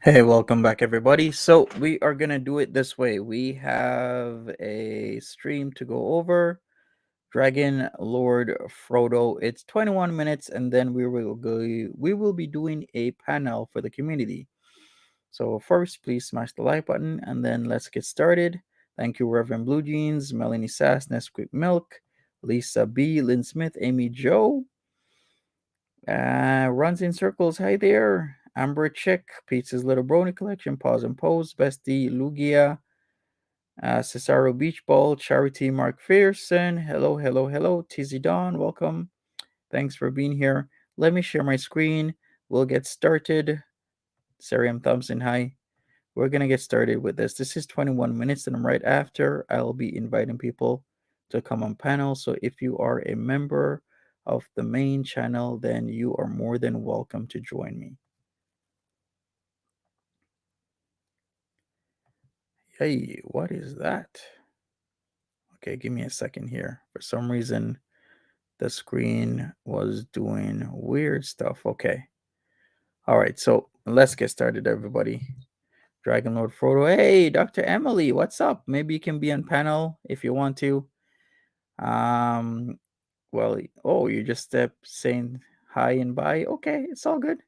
Hey, welcome back, everybody. So we are gonna do it this way. We have a stream to go over. Dragon Lord Frodo. It's 21 minutes, and then we will be doing a panel for the community. So first, please smash the like button, and then let's get started. Thank you, Reverend Blue Jeans, Melanie Sass, Nesquik Milk, Lisa B, Lynn Smith, Amy Joe, runs in circles. Hi there. Amber Chick, Pizza's Little Brony Collection, Pause and Pose, Bestie Lugia, Cesaro Beach Ball, Charity Mark Fearson. Hello, hello, hello. Tizzy Dawn, welcome. Thanks for being here. Let me share my screen. We'll get started. Sariam Thompson, hi. We're going to get started with this. This is 21 minutes, and right after, I'll be inviting people to come on panel. So if you are a member of the main channel, then you are more than welcome to join me. Hey, what is that? Okay, give me a second here. For some reason, the screen was doing weird stuff. Okay. All right, so let's get started, everybody. Dragon Lord Frodo. Hey, Dr. Emily, what's up? Maybe you can be on panel if you want to. Um, well, oh, you just saying hi and bye. Okay, it's all good.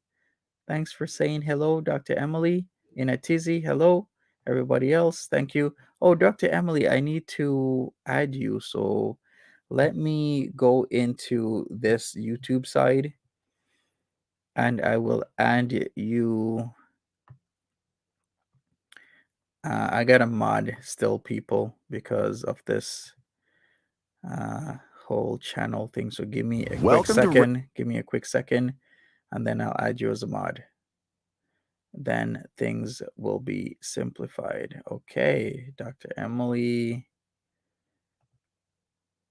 Thanks for saying hello, Dr. Emily. In a tizzy, hello. Everybody else, thank you. Oh, Dr. Emily, I need to add you. So let me go into this YouTube side and I will add you. I got a mod still, people, because of this uh, whole channel thing. So give me a quick second. Give me a quick second, and then I'll add you as a mod. Then things will be simplified. Okay, Dr. Emily.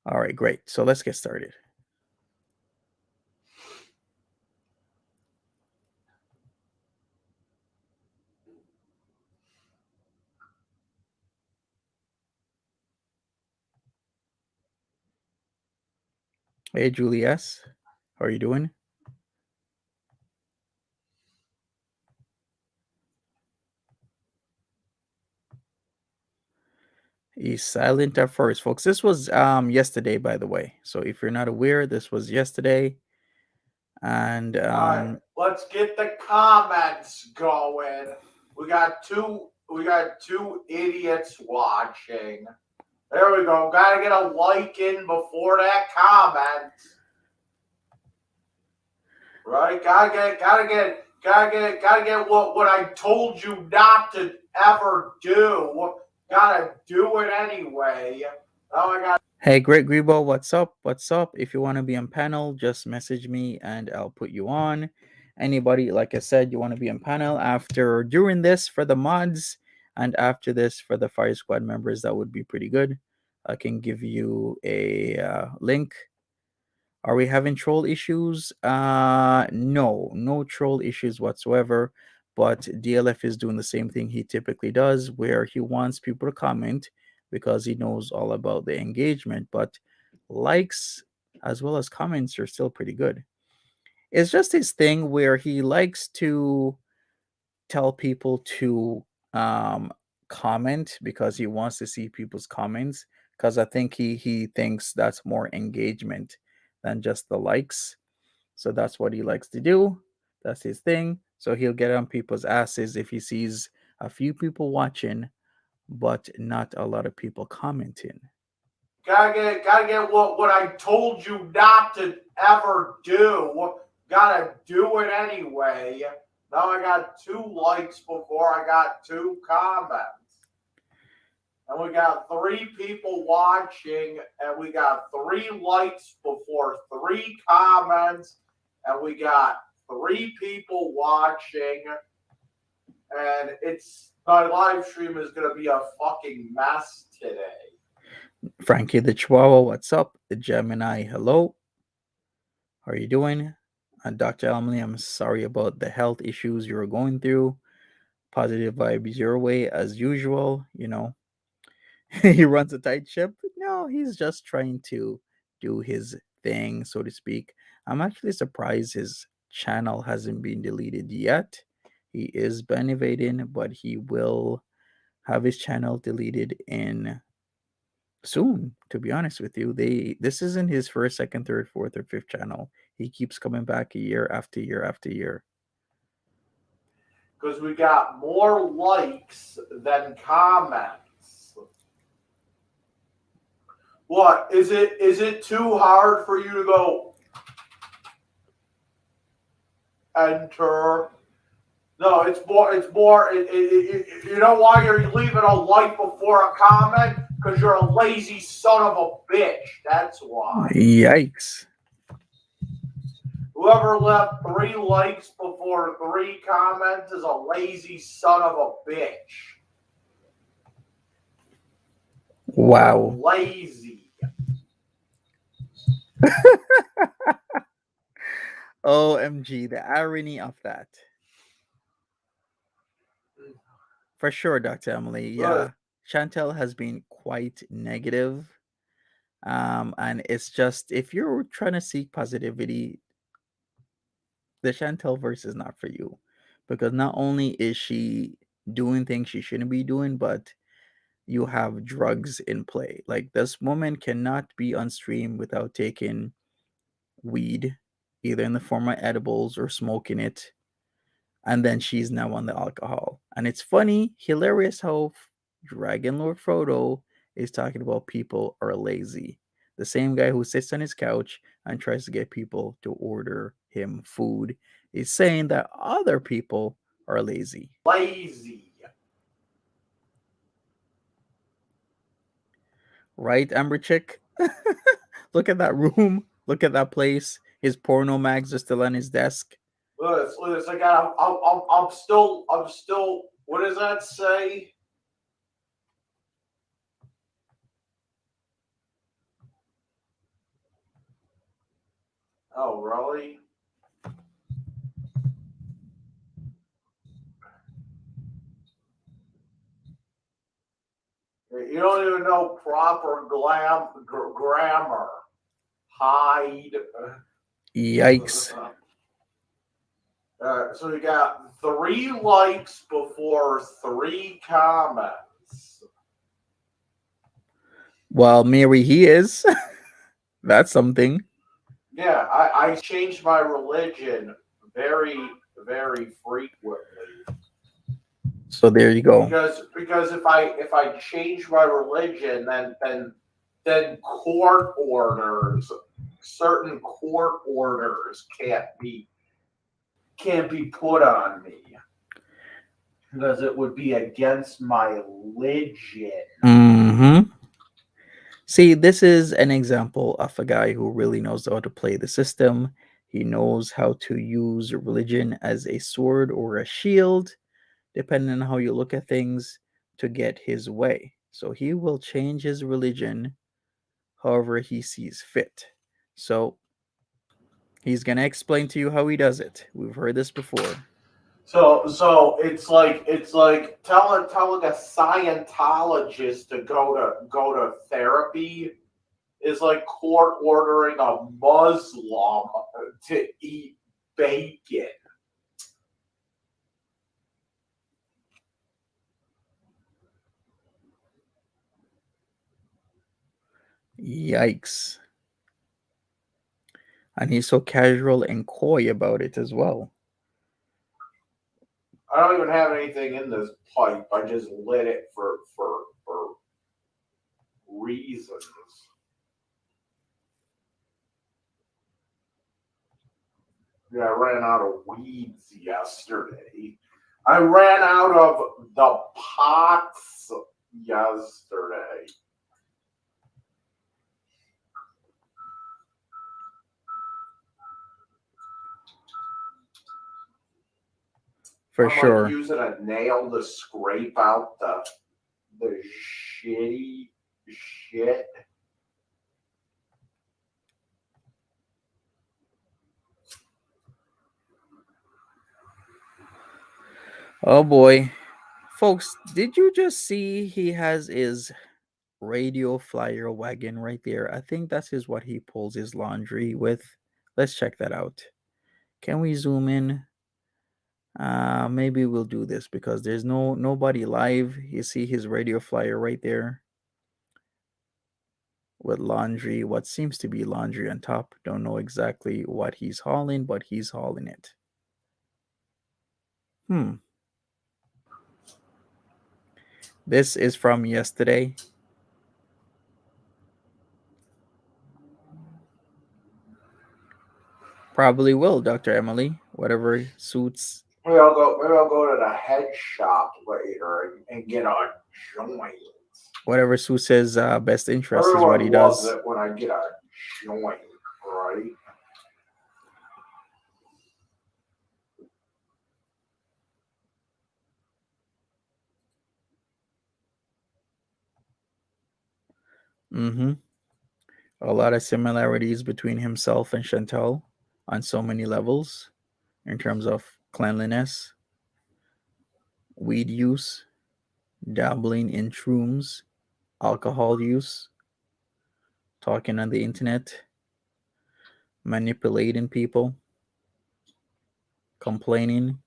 All right, great. So let's get started. Hey, Julie S. How are you doing? He's silent at first, folks. This was yesterday, by the way. So if you're not aware, this was yesterday. And all right, let's get the comments going. We got two idiots watching. There we go. Gotta get a like in before that comment. Right? Gotta get what I told you not to ever do. Gotta do it anyway. Oh my god. Hey, Greg Grebo, what's up? What's up? If you want to be on panel, just message me and I'll put you on. Anybody, like I said, you want to be on panel during this for the mods and after this for the Fire Squad members, that would be pretty good. I can give you a link. Are we having troll issues? No troll issues whatsoever. But DLF is doing the same thing he typically does, where he wants people to comment because he knows all about the engagement. But likes as well as comments are still pretty good. It's just his thing where he likes to tell people to comment because he wants to see people's comments. Because I think he thinks that's more engagement than just the likes. So that's what he likes to do. That's his thing. So he'll get on people's asses if he sees a few people watching, but not a lot of people commenting. Gotta get what I told you not to ever do. Gotta do it anyway. Now I got 2 likes before I got 2 comments. And we got 3 people watching, and we got 3 likes before 3 comments, and we got 3 people watching. And my live stream is gonna be a fucking mess today. Frankie the Chihuahua, what's up? The Gemini, hello. How are you doing? Dr. Emily, I'm sorry about the health issues you're going through. Positive vibes your way as usual. He runs a tight ship. No, he's just trying to do his thing, so to speak. I'm actually surprised his channel hasn't been deleted yet. He is ban evading, but he will have his channel deleted in soon. To be honest with you, this isn't his first, second, third, fourth, or fifth channel. He keeps coming back year after year after year. Because we got more likes than comments. What is it? Is it too hard for you to go enter? No, it's more. It's more. You know why you're leaving a like before a comment? Because you're a lazy son of a bitch. That's why. Yikes. Whoever left 3 likes before 3 comments is a lazy son of a bitch. Wow. Lazy. OMG, the irony of that. For sure, Dr. Emily. Yeah. Chantel has been quite negative. And it's just, if you're trying to seek positivity, the Chantel verse is not for you. Because not only is she doing things she shouldn't be doing, but you have drugs in play. Like, this woman cannot be on stream without taking weed, either in the form of edibles or smoking it. And then she's now on the alcohol. And it's funny, hilarious how Dragon Lord Frodo is talking about people are lazy. The same guy who sits on his couch and tries to get people to order him food is saying that other people are lazy. Lazy. Right, Amber Chick? Look at that room. Look at that place. His porno mags are still on his desk. Listen, I'm still, what does that say? Oh, really? You don't even know proper grammar. Hide. Yikes. So you got 3 likes before 3 comments. Well, Mary, he is. That's something. Yeah, I changed my religion very, very frequently. So there you go. Because if I change my religion, then certain court orders can't be put on me because it would be against my religion. Mm-hmm. See, this is an example of a guy who really knows how to play the system. He knows how to use religion as a sword or a shield, depending on how you look at things, to get his way. So he will change his religion however he sees fit. So he's going to explain to you how he does it. We've heard this before. So it's like telling a Scientologist to go to therapy is like court ordering a Muslim to eat bacon. Yikes. And he's so casual and coy about it as well. I don't even have anything in this pipe. I just lit it for reasons. Yeah, I ran out of weeds yesterday. I ran out of the pots yesterday. For I'm sure. like using a nail to scrape out the shitty shit. Oh boy. Folks, did you just see he has his radio flyer wagon right there? I think that's what he pulls his laundry with. Let's check that out. Can we zoom in? Maybe we'll do this because there's nobody live. You see his radio flyer right there with laundry, what seems to be laundry on top. Don't know exactly what he's hauling, but he's hauling it. This is from yesterday. Probably will, Dr. Emily. Whatever suits. Maybe I'll go to the head shop later and get a joint. Whatever suits his best interest is what he Everyone loves does. it when I get a joint, right? Mm-hmm. A lot of similarities between himself and Chantal on so many levels in terms of cleanliness, weed use, dabbling in shrooms, alcohol use, talking on the internet, manipulating people, complaining.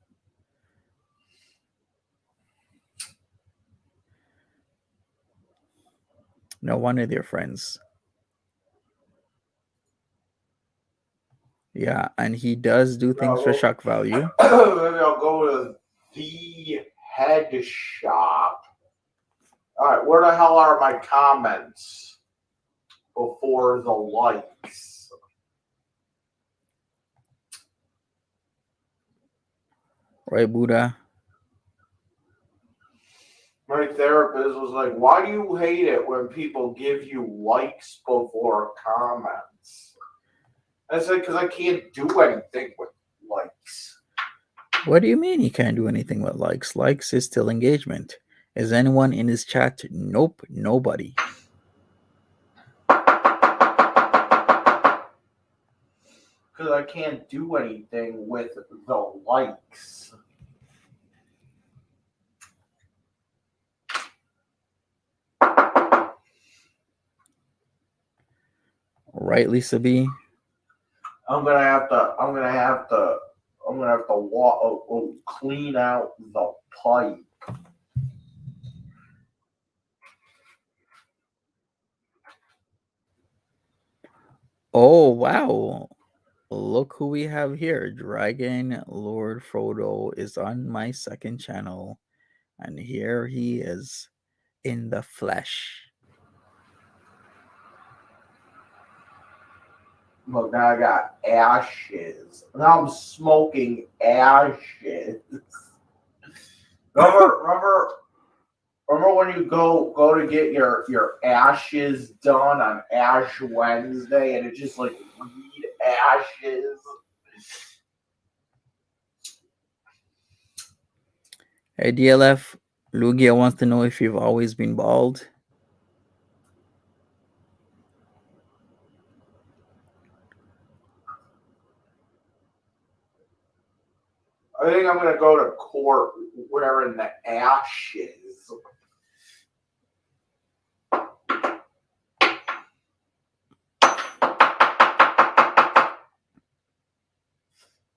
No wonder they're friends. Yeah, and he does do things for shock value. Maybe I'll go to the head shop. All right, where the hell are my comments before the likes? Right, Buddha? My therapist was like, "Why do you hate it when people give you likes before comments?" I said, "Because I can't do anything with likes." What do you mean he can't do anything with likes? Likes is still engagement. Is anyone in his chat? Nope, nobody. Because I can't do anything with the likes. Right, Lisa B? I'm gonna have to clean out the pipe. Oh, wow. Look who we have here. Dragon Lord Frodo is on my second channel. And here he is in the flesh. Look, now I got ashes. Now I'm smoking ashes. Remember when you go to get your ashes done on Ash Wednesday and it's just like weed ashes? Hey, DLF, Lugia wants to know if you've always been bald. I think I'm gonna go to court wearing the ashes.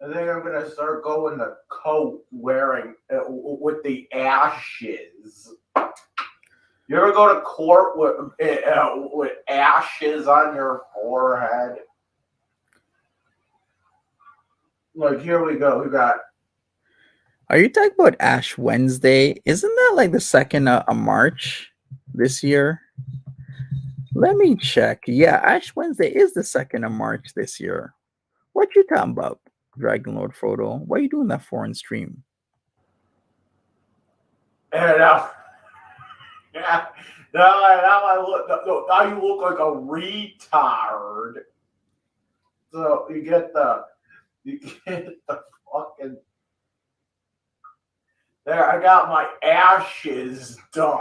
I think I'm gonna start going to coat wearing with the ashes. You ever go to court with ashes on your forehead? Like, here we go. We got. Are you talking about Ash Wednesday? Isn't that like the 2nd of March this year? Let me check. Yeah, Ash Wednesday is the 2nd of March this year. What you talking about, Dragon Lord Frodo? What are you doing that for in stream? And yeah, now you look like a retard. So you get the fucking. There, I got my ashes done.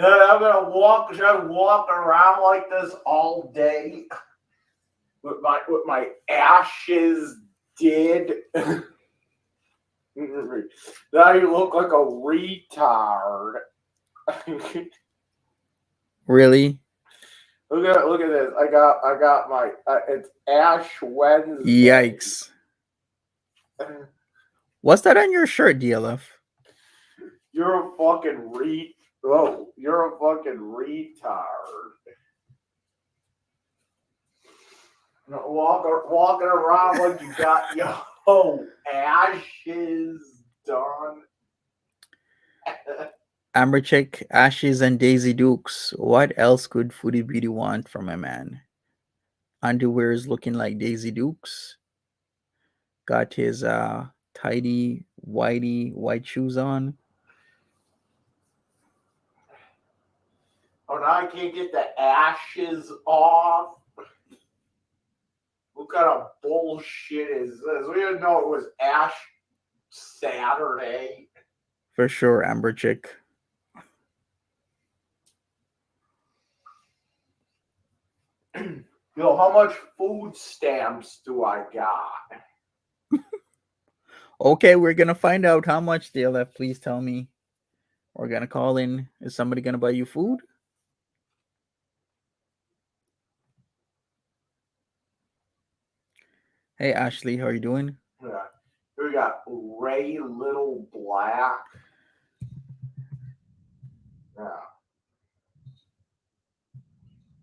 I'm gonna walk. Should I walk around like this all day with my ashes did? Now you look like a retard. Really? Look at this. I got my it's Ash Wednesday. Yikes. What's that on your shirt, DLF? You're a fucking oh, you're a fucking retard. Walking around like you got ashes done. Amber Chick, Ashes, and Daisy Dukes. What else could Foodie Beauty want from a man? Underwear is looking like Daisy Dukes. Got his tidy, whitey, white shoes on. Oh, now I can't get the ashes off. What kind of bullshit is this? We didn't know it was Ash Saturday. For sure, Amber Chick. How much food stamps do I got? Okay, we're gonna find out how much, DLF. Please tell me. We're gonna call in. Is somebody gonna buy you food? Hey Ashley, how are you doing? Yeah. Here we got Ray Little Black. Yeah.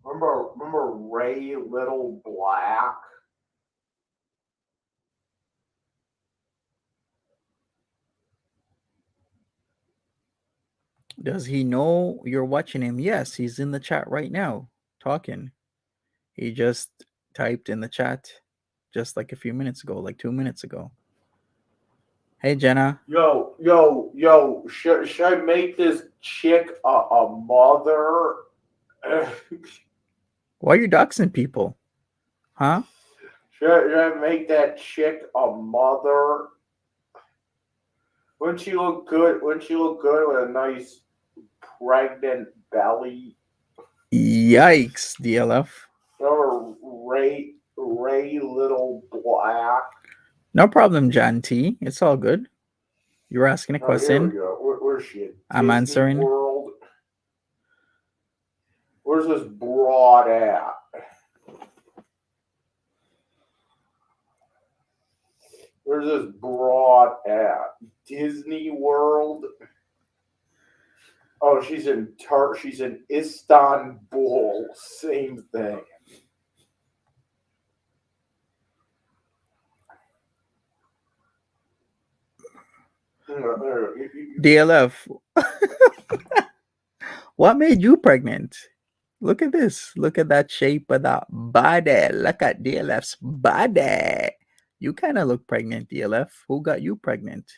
Remember Ray Little Black? Does he know you're watching him? Yes, he's in the chat right now, talking. He just typed in the chat just like a few minutes ago, like 2 minutes ago. Hey Jenna. Yo, should I make this chick a mother? Why are you doxing people? Huh? Should I make that chick a mother? Wouldn't she look good? Wouldn't she look good with a nice pregnant belly? Yikes, DLF. Or Ray Little Black. No problem, Jan T. It's all good. You were asking a Oh, here we question. go. Where's she at? I'm Disney answering. World. Where's this broad at? Where's this broad at? Disney World. Oh, she's in Istanbul. Same thing. DLF. What made you pregnant? Look at this. Look at that shape of that body. Look at DLF's body. You kind of look pregnant, DLF. Who got you pregnant?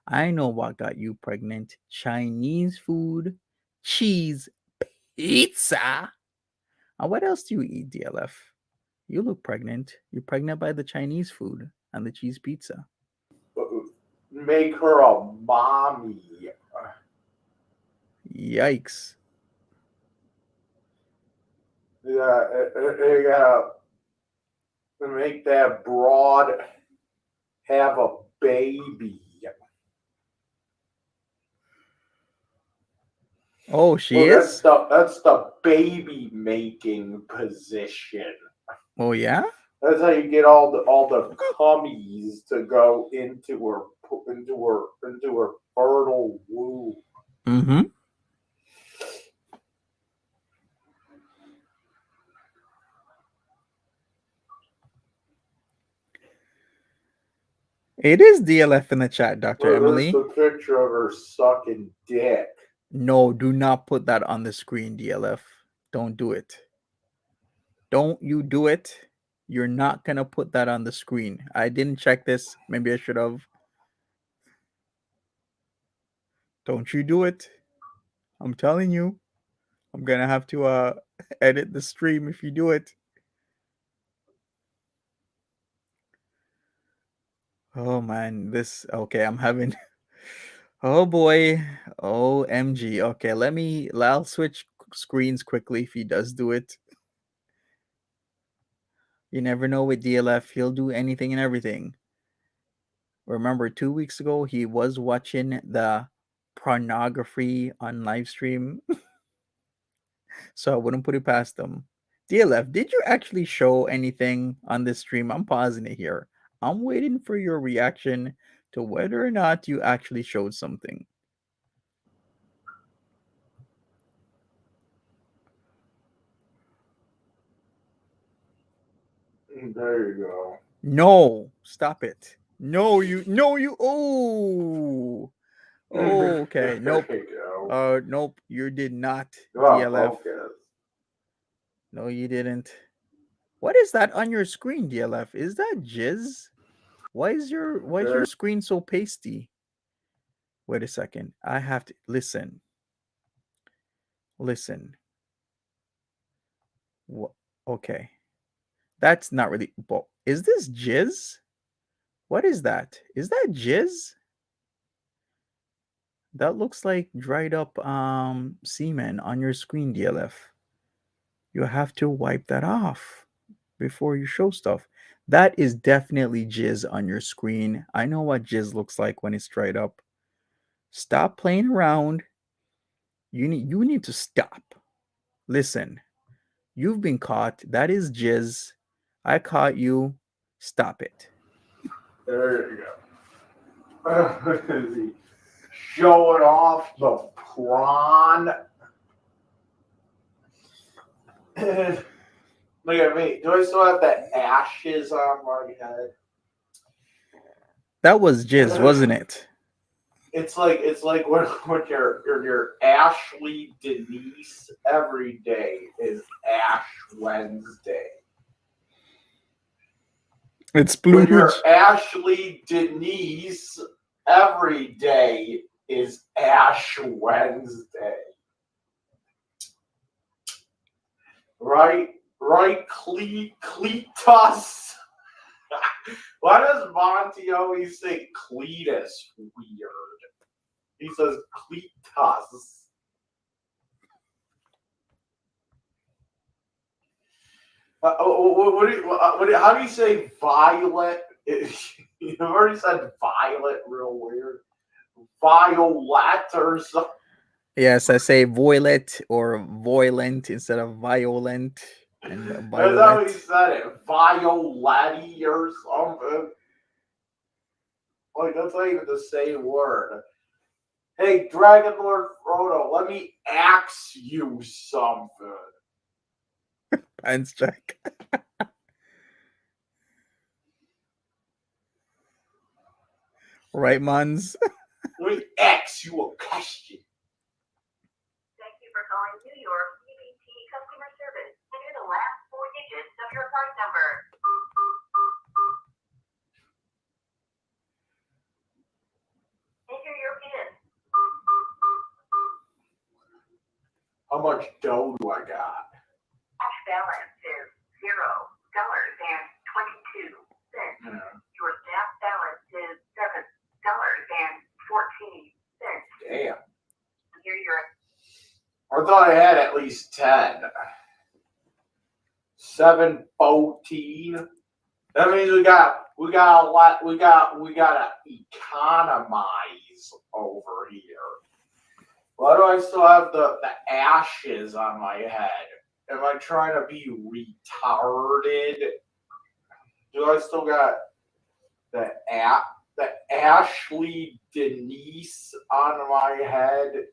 I know what got you pregnant. Chinese food, cheese, pizza. And what else do you eat, DLF? You look pregnant. You're pregnant by the Chinese food and the cheese pizza. Make her a mommy. Yikes. Yeah, you gotta make that broad have a baby. Oh, she Well, is? that's the baby making position. Oh, yeah? That's how you get all the cummies to go into her fertile womb. Mm-hmm. It is DLF in the chat, Dr. Emily. There's the picture of her sucking dick. No, do not put that on the screen, DLF. Don't do it. Don't you do it. You're not going to put that on the screen. I didn't check this. Maybe I should have. Don't you do it. I'm telling you. I'm going to have to edit the stream if you do it. Oh, man. Okay, I'm having. Oh, boy. OMG. Okay, I'll switch screens quickly if he does do it. You never know with DLF. He'll do anything and everything. Remember, 2 weeks ago, he was watching the pornography on live stream. So I wouldn't put it past him. DLF, did you actually show anything on this stream? I'm pausing it here. I'm waiting for your reaction to whether or not you actually showed something. There you go. No, stop it. No, you. Oh, okay. Nope. There you go. Nope. You did not, Come on, DLF. focus. No, you didn't. What is that on your screen, DLF? Is that jizz? Why is your screen so pasty? Wait a second. I have to listen. Listen. Okay. That's not really. Is this jizz? What is that? Is that jizz? That looks like dried up semen on your screen, DLF. You have to wipe that off before you show stuff. That is definitely jizz on your screen. I know what jizz looks like when it's dried up. Stop playing around. You need to stop. Listen, you've been caught. That is jizz. I caught you. Stop it. There you go. Showing off the prawn. Look at me. Do I still have the ashes on my head? That was jizz, wasn't it? It's like when your Ashley Denise every day is Ash Wednesday. It's When splooge. your Ashley Denise every day is Ash Wednesday. Right, Cletus. Why does Monty always say Cletus weird? He says Cletus. How do you say violet? You've already said violet real weird. Violet or something. Yes, I say violet or violent instead of violent and That's how violet. he said it. Violetti or something. Like, that's not even the same word. Hey, Dragon Lord Frodo, let me ask you something. Pants check. Right, Mons? Let me ask you a question. Thank you for calling New York CBT customer service. Enter the last 4 digits of your card number. Enter your PIN. How much dough do I got? Cash balance is $0.22. Your staff balance is $7.14. Damn. Here your I thought I had at least 10. 7.14. That means we got a lot. We gotta economize over here. Why do I still have the ashes on my head? Am I trying to be retarded? Do I still got the Ashley Denise on my head?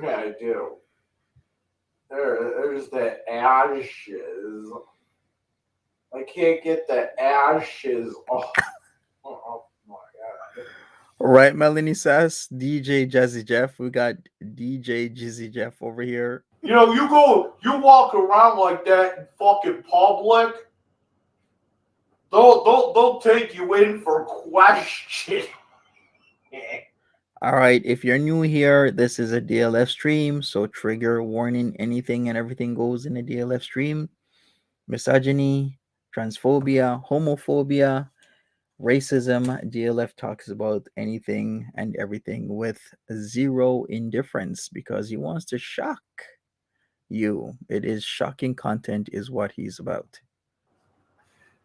Yeah, I do. There's the ashes. I can't get the ashes off. Oh my god. Right, Melanie says DJ Jazzy Jeff. We got DJ Jizzy Jeff over here. You know, you walk around like that in fucking public. They'll take you in for questioning. All right, if you're new here, this is a DLF stream, so trigger warning, anything and everything goes in a DLF stream. Misogyny, transphobia, homophobia, racism. DLF talks about anything and everything with zero indifference because he wants to shock you. It is shocking content is what he's about.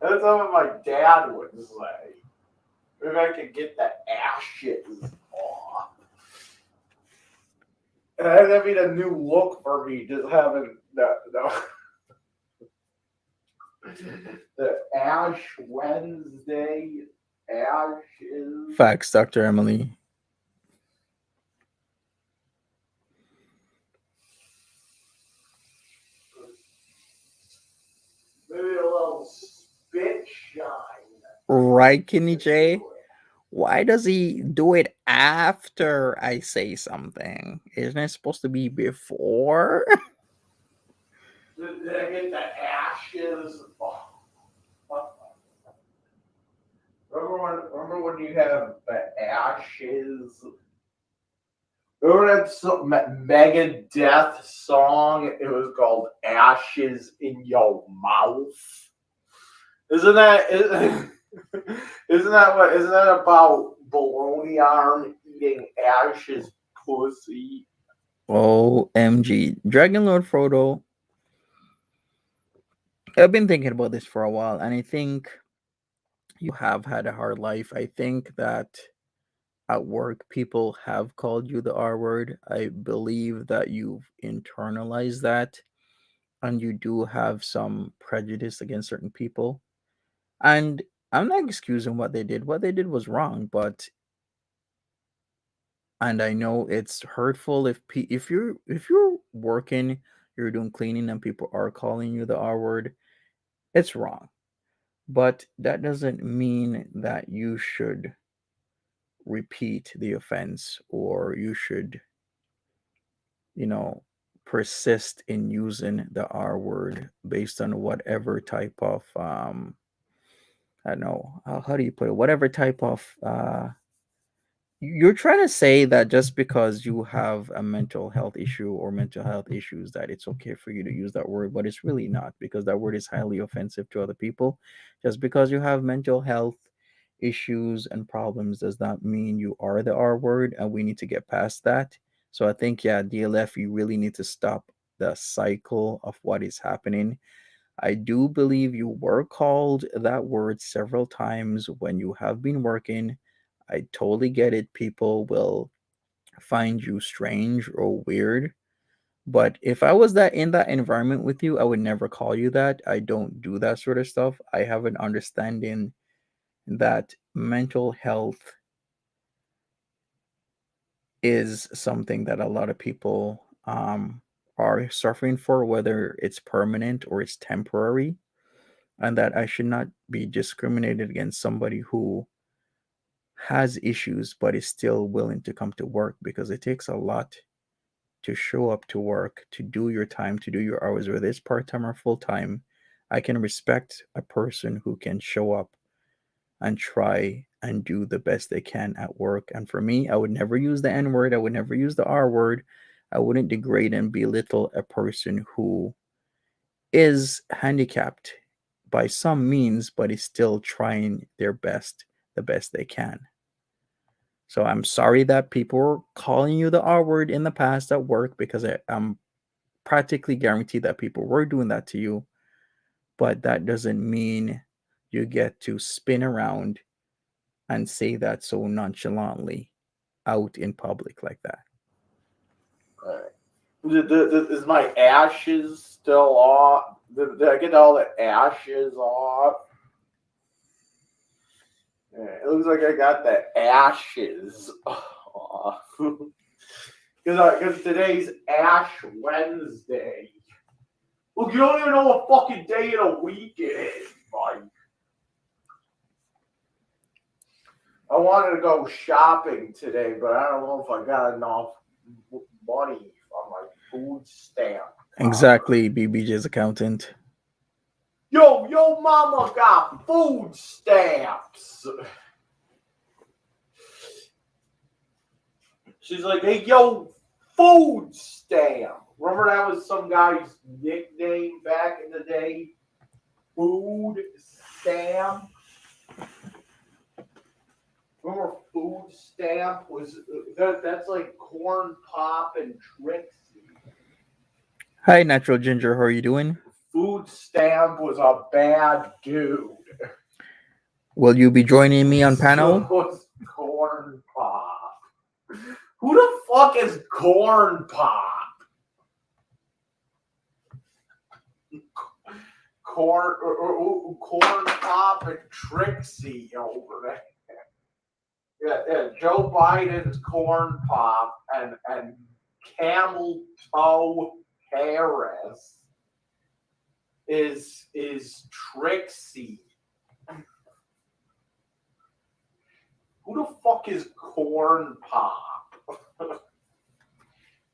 That's what my dad would say. Maybe I could get the ashes off. That'd be the new look for me, just having the Ash Wednesday ashes. Facts, Dr. Emily. Maybe a little spit shine. Right, Kenny J? Why does he do it after I say something? Isn't it supposed to be before? Did I get the ashes? Oh. Remember when you have the ashes? Remember that Megadeth song? It was called "Ashes in Your Mouth." Isn't that isn't that about baloney arm eating ashes pussy? OMG. Dragon Lord Frodo. I've been thinking about this for a while, and I think you have had a hard life. I think that at work people have called you the R word. I believe that you've internalized that and you do have some prejudice against certain people. And I'm not excusing what they did. What they did was wrong, but and I know it's hurtful if you're working, you're doing cleaning and people are calling you the R word, it's wrong. But that doesn't mean that you should repeat the offense or you should, you know, persist in using the R word based on whatever type of I don't know, how do you put it? Whatever type of you're trying to say that just because you have a mental health issue or mental health issues that it's okay for you to use that word, but it's really not, because that word is highly offensive to other people. Just because you have mental health issues and problems does not mean you are the R word, and we need to get past that. So I think, yeah, DLF, you really need to stop the cycle of what is happening. I do believe you were called that word several times when you have been working. I totally get it. People will find you strange or weird. But if I was that in that environment with you, I would never call you that. I don't do that sort of stuff. I have an understanding that mental health is something that a lot of people are suffering for, whether it's permanent or it's temporary, and that I should not be discriminated against somebody who has issues but is still willing to come to work, because it takes a lot to show up to work, to do your time, to do your hours, whether it's part time or full time. I can respect a person who can show up and try and do the best they can at work. And for me, I would never use the N word, I would never use the R word. I wouldn't degrade and belittle a person who is handicapped by some means, but is still trying their best, the best they can. So I'm sorry that people were calling you the R word in the past at work, because I'm practically guaranteed that people were doing that to you. But that doesn't mean you get to spin around and say that so nonchalantly out in public like that. Is my ashes still off? Did I get all the ashes off? Yeah, it looks like I got the ashes off. Because today's Ash Wednesday. Look, you don't even know what fucking day of the week it is, Mike. I wanted to go shopping today, but I don't know if I got enough money on my food stamp. Exactly, BBJ's accountant. Yo, mama got food stamps. She's like, hey, yo, food stamp. Remember that was some guy's nickname back in the day? Food stamp. Remember food stamp was that's like corn pop and Trixie. Hi, Natural Ginger. How are you doing? Food stamp was a bad dude. Will you be joining me on panel? So was corn pop. Who the fuck is corn pop? Corn pop and Trixie over there. Yeah, Joe Biden's corn pop and camel toe Harris is Trixie. Who the fuck is corn pop?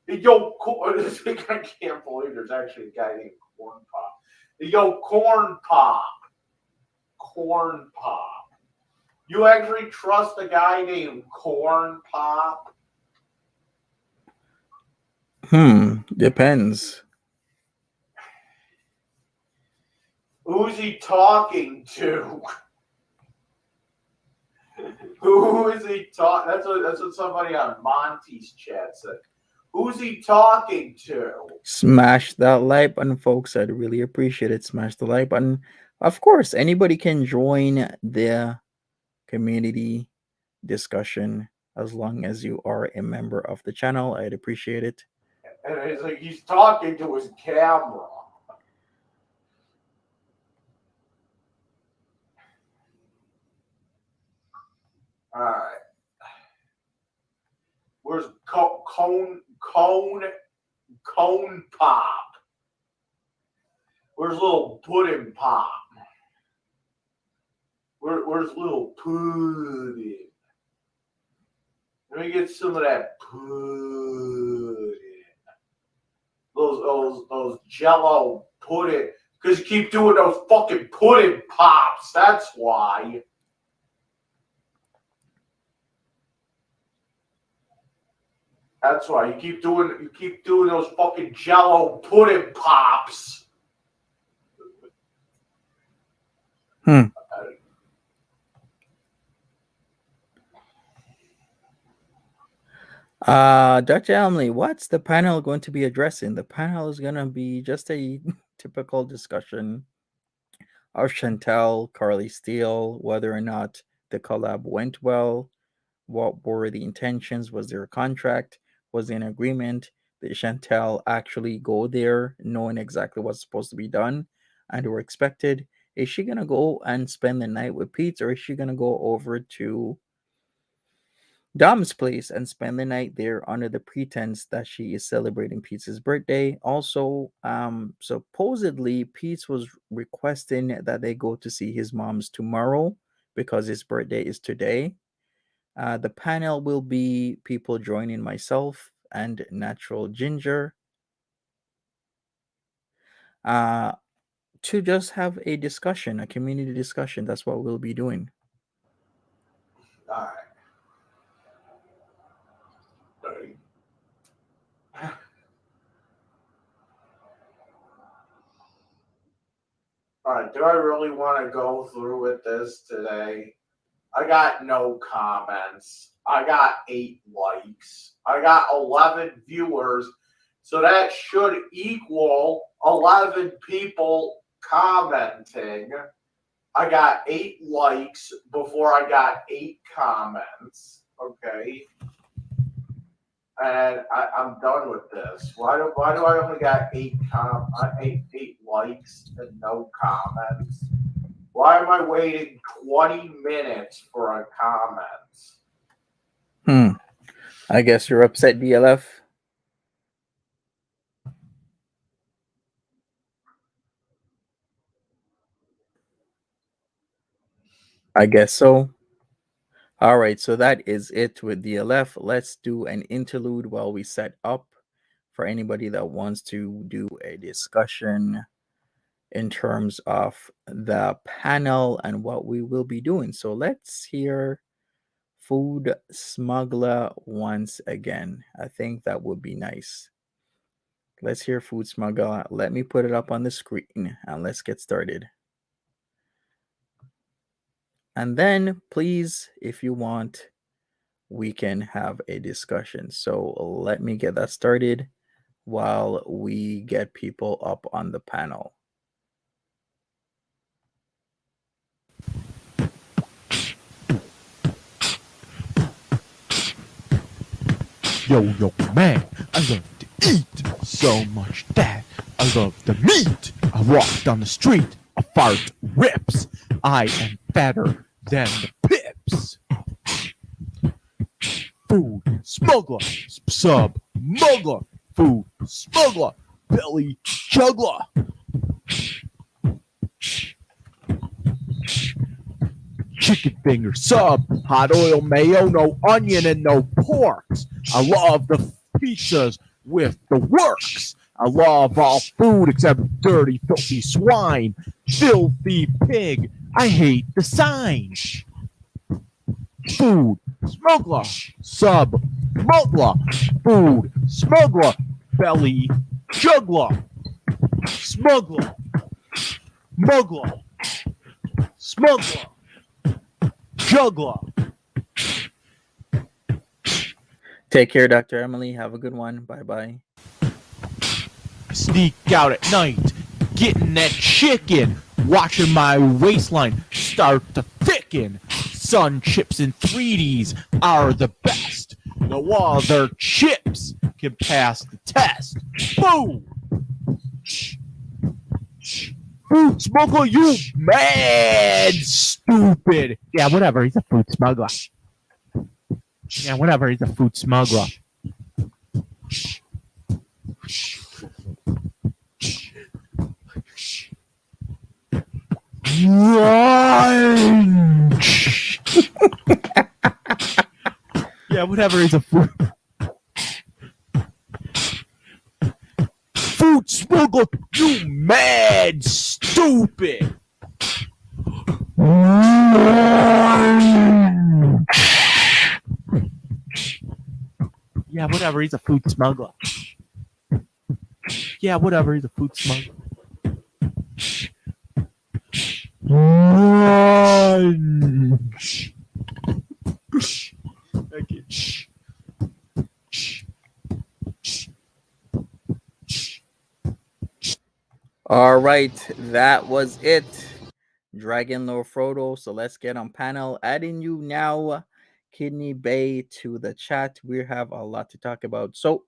Yo, I can't believe there's actually a guy named Corn Pop. Yo, Corn Pop. Corn Pop. You actually trust a guy named Corn Pop? Depends. Who's he talking to? Who is he talking? That's what somebody on Monty's chat said. Who's he talking to? Smash that like button, folks. I'd really appreciate it. Smash the like button. Of course, anybody can join the community discussion as long as you are a member of the channel. I'd appreciate it. And it's like he's talking to his camera. All right. Where's cone pop? Where's little pudding pop? Where's little pudding? Let me get some of that pudding. Those Jello pudding. Because you keep doing those fucking pudding pops. That's why. That's why you keep doing those fucking Jello pudding pops. Dr. Emily, what's the panel going to be addressing? The panel is going to be just a typical discussion of Chantal, Karlee Steele, whether or not the collab went well, what were the intentions, was there a contract, was there an agreement, did Chantal actually go there knowing exactly what's supposed to be done and were expected? Is she going to go and spend the night with Pete, or is she going to go over to Dom's place and spend the night there under the pretense that she is celebrating Pete's birthday? Also, supposedly Pete was requesting that they go to see his mom's tomorrow because his birthday is today. The panel will be people joining myself and Natural Ginger to just have a discussion, a community discussion. That's what we'll be doing. All right. All right, do I really want to go through with this today? I got no comments. I got 8 likes. I got 11 viewers. So that should equal 11 people commenting. I got 8 likes before I got 8 comments. Okay. And I'm done with this. Why do I only got 8 likes and no comments? Why am I waiting 20 minutes for a comment? I guess you're upset, DLF. I guess so. All right, so that is it with DLF. Let's do an interlude while we set up for anybody that wants to do a discussion in terms of the panel and what we will be doing. So let's hear Food Smuggler once again. I think that would be nice. Let's hear Food Smuggler. Let me put it up on the screen and let's get started. And then, please, if you want, we can have a discussion. So let me get that started while we get people up on the panel. Yo, yo, man, I love to eat so much that I love the meat. I walk down the street, I fart rips. I am fatter than the pips. Food smuggler, sub muggler, food smuggler, belly juggler. Chicken finger sub, hot oil mayo, no onion and no porks. I love the pizzas with the works. I love all food except dirty, filthy swine. Filthy pig, I hate the sign. Food smuggler, sub muggler, food smuggler, belly juggler, smuggler, muggler, smuggler, juggler. Take care, Dr. Emily. Have a good one. Bye bye. Sneak out at night, getting that chicken, watching my waistline start to thicken. Sun chips and 3Ds are the best. No other chips can pass the test. Boom! Food smuggler, you mad stupid. Yeah, whatever, he's a food smuggler. Yeah, whatever, he's a food smuggler. Lunch. Yeah, whatever, he's a food smuggler, you mad stupid. Yeah, whatever, he's a food smuggler. Yeah, whatever, he's a food smuggler. Lunch. Thank you. All right, that was it. Dragon Lord Frodo. So let's get on panel. Adding you now, Kidney Bay, to the chat. We have a lot to talk about. So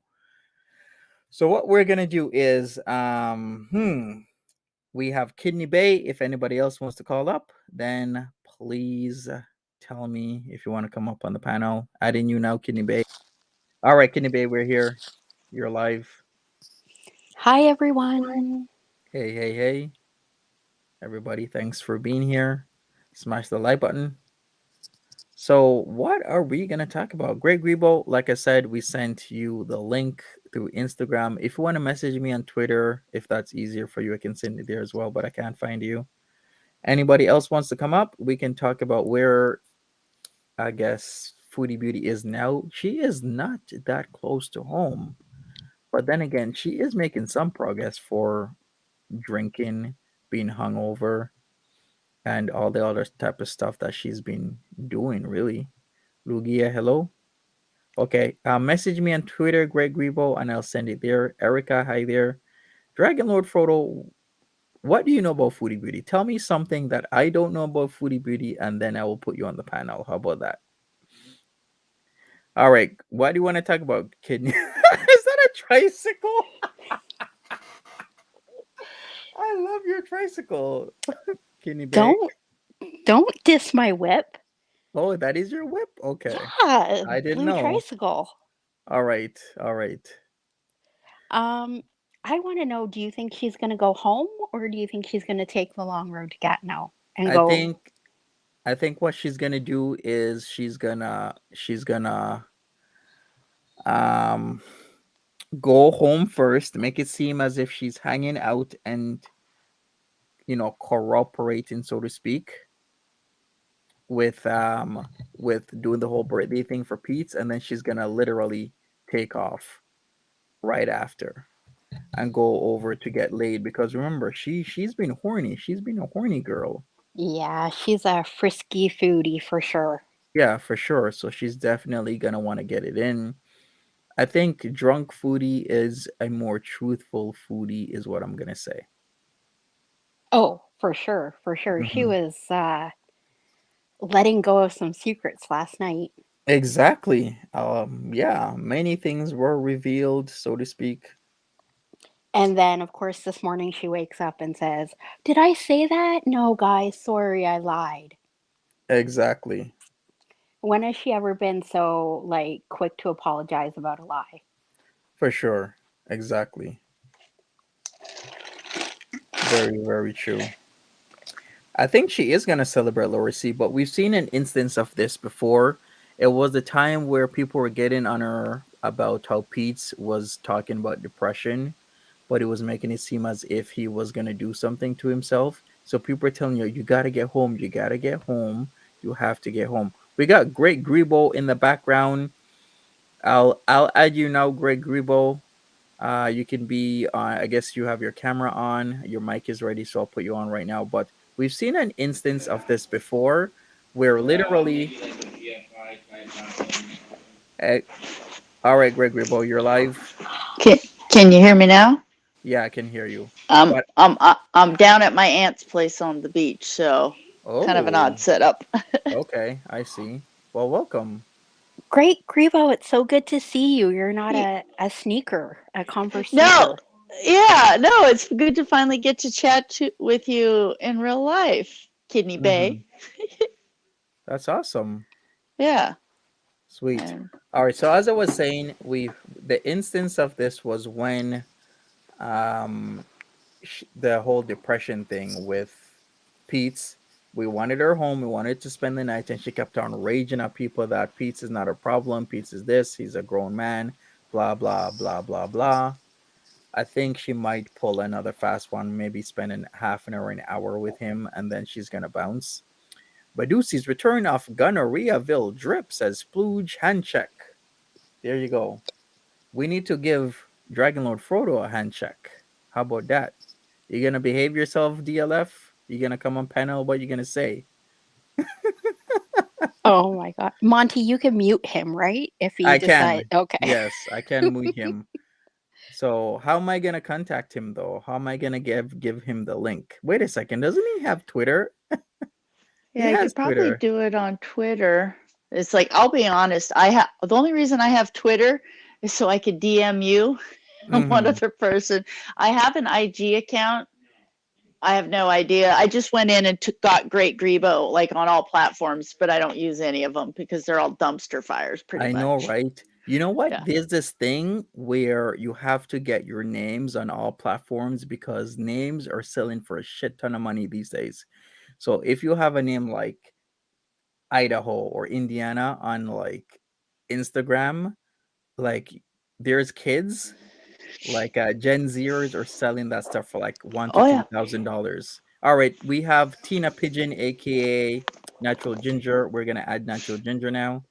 what we're gonna do is we have Kidney Bay. If anybody else wants to call up, then please tell me if you want to come up on the panel. Adding you now, Kidney Bay. All right, Kidney Bay, we're here. You're live. Hi, everyone. Hey, hey, hey. Everybody, thanks for being here. Smash the like button. So, what are we going to talk about? Greg Grebo, like I said, we sent you the link through Instagram. If you want to message me on Twitter, if that's easier for you, I can send it there as well, but I can't find you. Anybody else wants to come up? We can talk about where, I guess, Foodie Beauty is now. She is not that close to home. But then again, she is making some progress for drinking, being hungover, and all the other type of stuff that she's been doing, really. Lugia, hello. Okay, message me on Twitter, Greg Grebo, and I'll send it there. Erica, hi there. Dragon Lord Frodo, what do you know about Foodie Beauty? Tell me something that I don't know about Foodie Beauty, and then I will put you on the panel. How about that? All right, what do you want to talk about, kid? Is that a tricycle? I love your tricycle. Kidney Bay. Don't diss my whip. Oh, that is your whip? Okay. Yeah, I didn't blue know. tricycle. All right. All right. Um, I want to know, do you think she's going to go home or do you think she's going to take the long road to Gatineau and I go? think what she's gonna do is she's gonna um go home first, make it seem as if she's hanging out and cooperating, so to speak, with doing the whole birthday thing for Pete's, and then she's gonna literally take off right after and go over to get laid, because remember, she's been horny. She's been a horny girl. Yeah, she's a frisky foodie for sure. Yeah, for sure. So she's definitely gonna want to get it in. I think drunk foodie is a more truthful foodie, is what I'm gonna say. Oh, for sure, for sure. She Hmm. was letting go of some secrets last night. Exactly. Yeah, many things were revealed, so to speak. And then, of course, this morning she wakes up and says, "Did I say that? No, guys, sorry, I lied." Exactly. When has she ever been so, like, quick to apologize about a lie? For sure. Exactly. Very, very true. I think she is gonna celebrate Laura C, but we've seen an instance of this before. It was the time where people were getting on her about how Pete was talking about depression, but it was making it seem as if he was gonna do something to himself. So people are telling you, you gotta get home, you gotta get home, you have to get home. We got Greg Grebo in the background. I'll add you now, Greg Grebo. You can be on, I guess you have your camera on, your mic is ready, so I'll put you on right now. But we've seen an instance of this before where literally, eh, all right, Greg Rebo, you're live. Can, can you hear me now? Yeah, I can hear you. I'm But, I'm I'm down at my aunt's place on the beach, so kind of an oh, odd setup. okay, I see. Well, welcome. Great, Grebo, it's so good to see you. You're not a sneaker, a Converse No, sneaker. yeah, no, it's good to finally get to chat with you in real life, Kidney Mm-hmm. Bay. That's awesome. Yeah, Sweet. and All right, so as I was saying, the instance of this was when um the whole depression thing with Pete's. We wanted her home. We wanted to spend the night, and she kept on raging at people that Pete's is not a problem. Pete's is this. He's a grown man. Blah blah blah blah blah. I think she might pull another fast one, maybe spending half an hour with him, and then she's gonna bounce. Badusi's return of Gonorrheaville drip says splooge hand check. There you go. We need to give Dragonlord Frodo a hand check. How about that? You gonna behave yourself, DLF? You gonna come on panel? What you gonna say? Oh my God. Monty, you can mute him, right? If he I decides. can. Okay. Yes, I can mute him. So how am I gonna contact him though? How am I gonna give him the link? Wait a second, doesn't he have Twitter? He yeah, you has could probably Twitter. do it on Twitter. It's like I'll be honest, I have the only reason I have Twitter is so I could DM you one Mm-hmm. other person. I have an IG account. I have no idea. I just went in and got Great Grebo like on all platforms, but I don't use any of them because they're all dumpster fires pretty I know, much. right? You know what? Yeah. There's this thing where you have to get your names on all platforms because names are selling for a shit ton of money these days. So if you have a name like Idaho or Indiana on like Instagram, like there's kids like Gen Zers are selling that stuff for like one to Oh two yeah. thousand dollars. All right, we have Tina Pigeon, aka Natural Ginger. We're gonna add Natural Ginger now.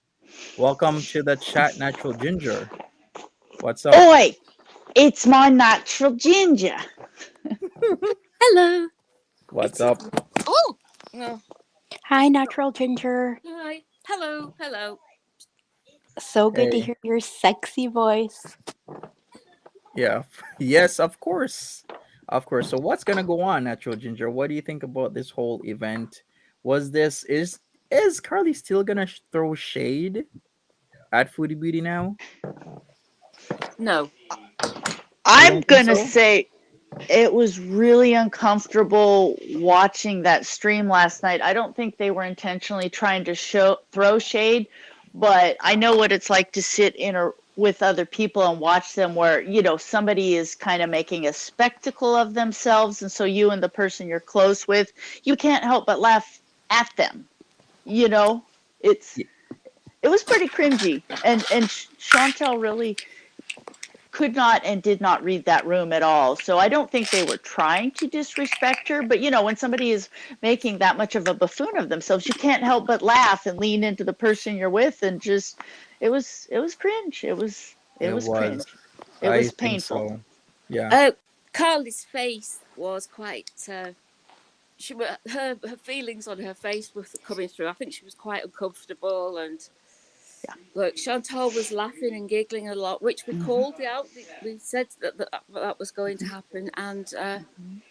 Welcome to the chat, Natural Ginger. What's up? Oi, it's my natural ginger. Hello. What's It's up? oh no. Hi, Natural Ginger. Hi. Hello. Hello. So good to Hey, hear your sexy voice. yeah, yes, of course, of course. So what's gonna go on, Natural Ginger? What do you think about this whole event? Was this is Carly still gonna throw shade at Foodie Beauty now? No. You I'm don't think gonna so? say it was really uncomfortable watching that stream last night. I don't think they were intentionally trying to throw shade, but I know what it's like to sit in a with other people and watch them where, somebody is kind of making a spectacle of themselves, and so you and the person you're close with, you can't help but laugh at them. You know, it's Y- it was pretty cringy. And Chantal really could not and did not read that room at all. So I don't think they were trying to disrespect her, but when somebody is making that much of a buffoon of themselves, you can't help but laugh and lean into the person you're with and just it was cringe. It It was was. cringe. It I was think painful. so. Yeah. Oh, Carly's face was quite. Her feelings on her face were coming through. I think she was quite uncomfortable, and Yeah. look, Chantal was laughing and giggling a lot, which we Hmm. called out. We said that was going to happen, and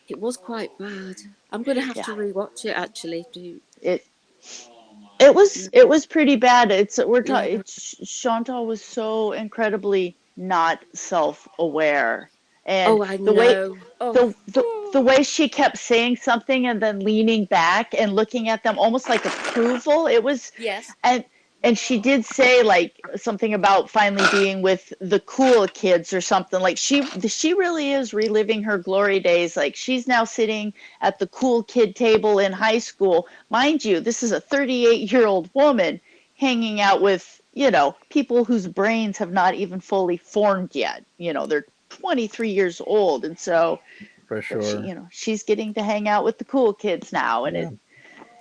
it was quite bad. I'm going to have Yeah. to rewatch it actually. It It was pretty bad. We're Yeah. talking. Chantal was so incredibly not self-aware, and Oh, I the way know. Oh, the way she kept saying something and then leaning back and looking at them almost like approval. It was, yes. and she did say like something about finally being with the cool kids or something. Like she really is reliving her glory days. Like she's now sitting at the cool kid table in high school. Mind you, this is a 38-year-old woman hanging out with, people whose brains have not even fully formed yet. They're 23 years old, and so For but sure. she's getting to hang out with the cool kids now, and Yeah.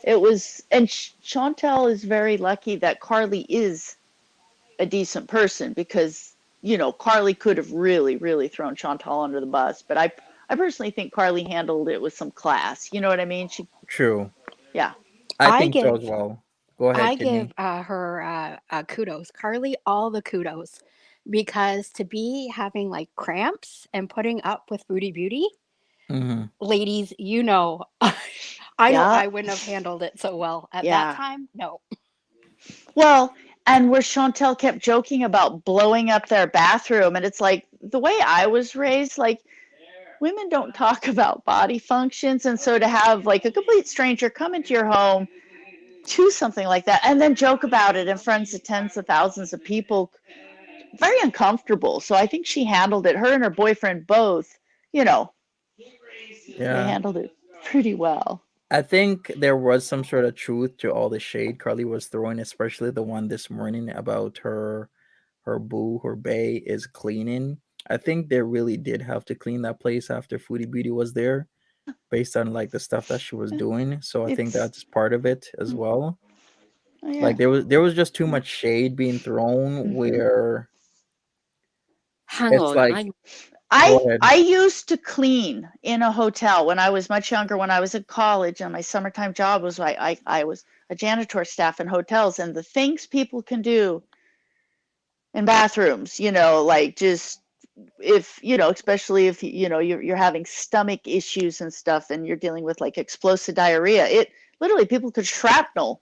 it was, and Chantel is very lucky that Karlee is a decent person, because Karlee could have really really thrown Chantal under the bus, but I personally think Karlee handled it with some class. You know what I mean? True. Yeah, I I think so give as well. Go ahead, I give Kidney. her kudos, Karlee, all the kudos, because to be having like cramps and putting up with Booty Beauty, Hmm. ladies, I know yeah, I wouldn't have handled it so well at that yeah. time. No. Well, and where Chantel kept joking about blowing up their bathroom, and it's like the way I was raised, like women don't talk about body functions, and so to have like a complete stranger come into your home, do something like that, and then joke about it in front of tens of thousands of people, very uncomfortable. So I think she handled it. Her and her boyfriend both, you know, they Yeah. handled it pretty well. I think there was some sort of truth to all the shade Carly was throwing, especially the one this morning about her boo, her bae is cleaning. I think they really did have to clean that place after Foodie Beauty was there, based on like the stuff that she was doing. So I think It's that's part of it as well. oh yeah. Like there was just too much shade being thrown Hmm. where Hang it's on. like, I go I ahead. I used to clean in a hotel when I was much younger. When I was in college, and my summertime job was I was a janitor staff in hotels, and the things people can do in bathrooms, like just if especially if you're having stomach issues and stuff, and you're dealing with like explosive diarrhea, it literally people could shrapnel.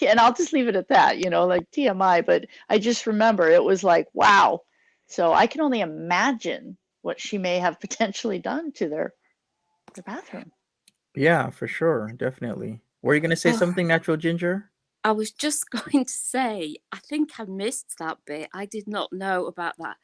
And I'll just leave it at that, like TMI, but I just remember it was like, wow. So I can only imagine what she may have potentially done to their bathroom. Yeah, for sure, definitely. Were you gonna say oh, something, Natural Ginger? I was just going to say, I think I missed that bit. I did not know about that.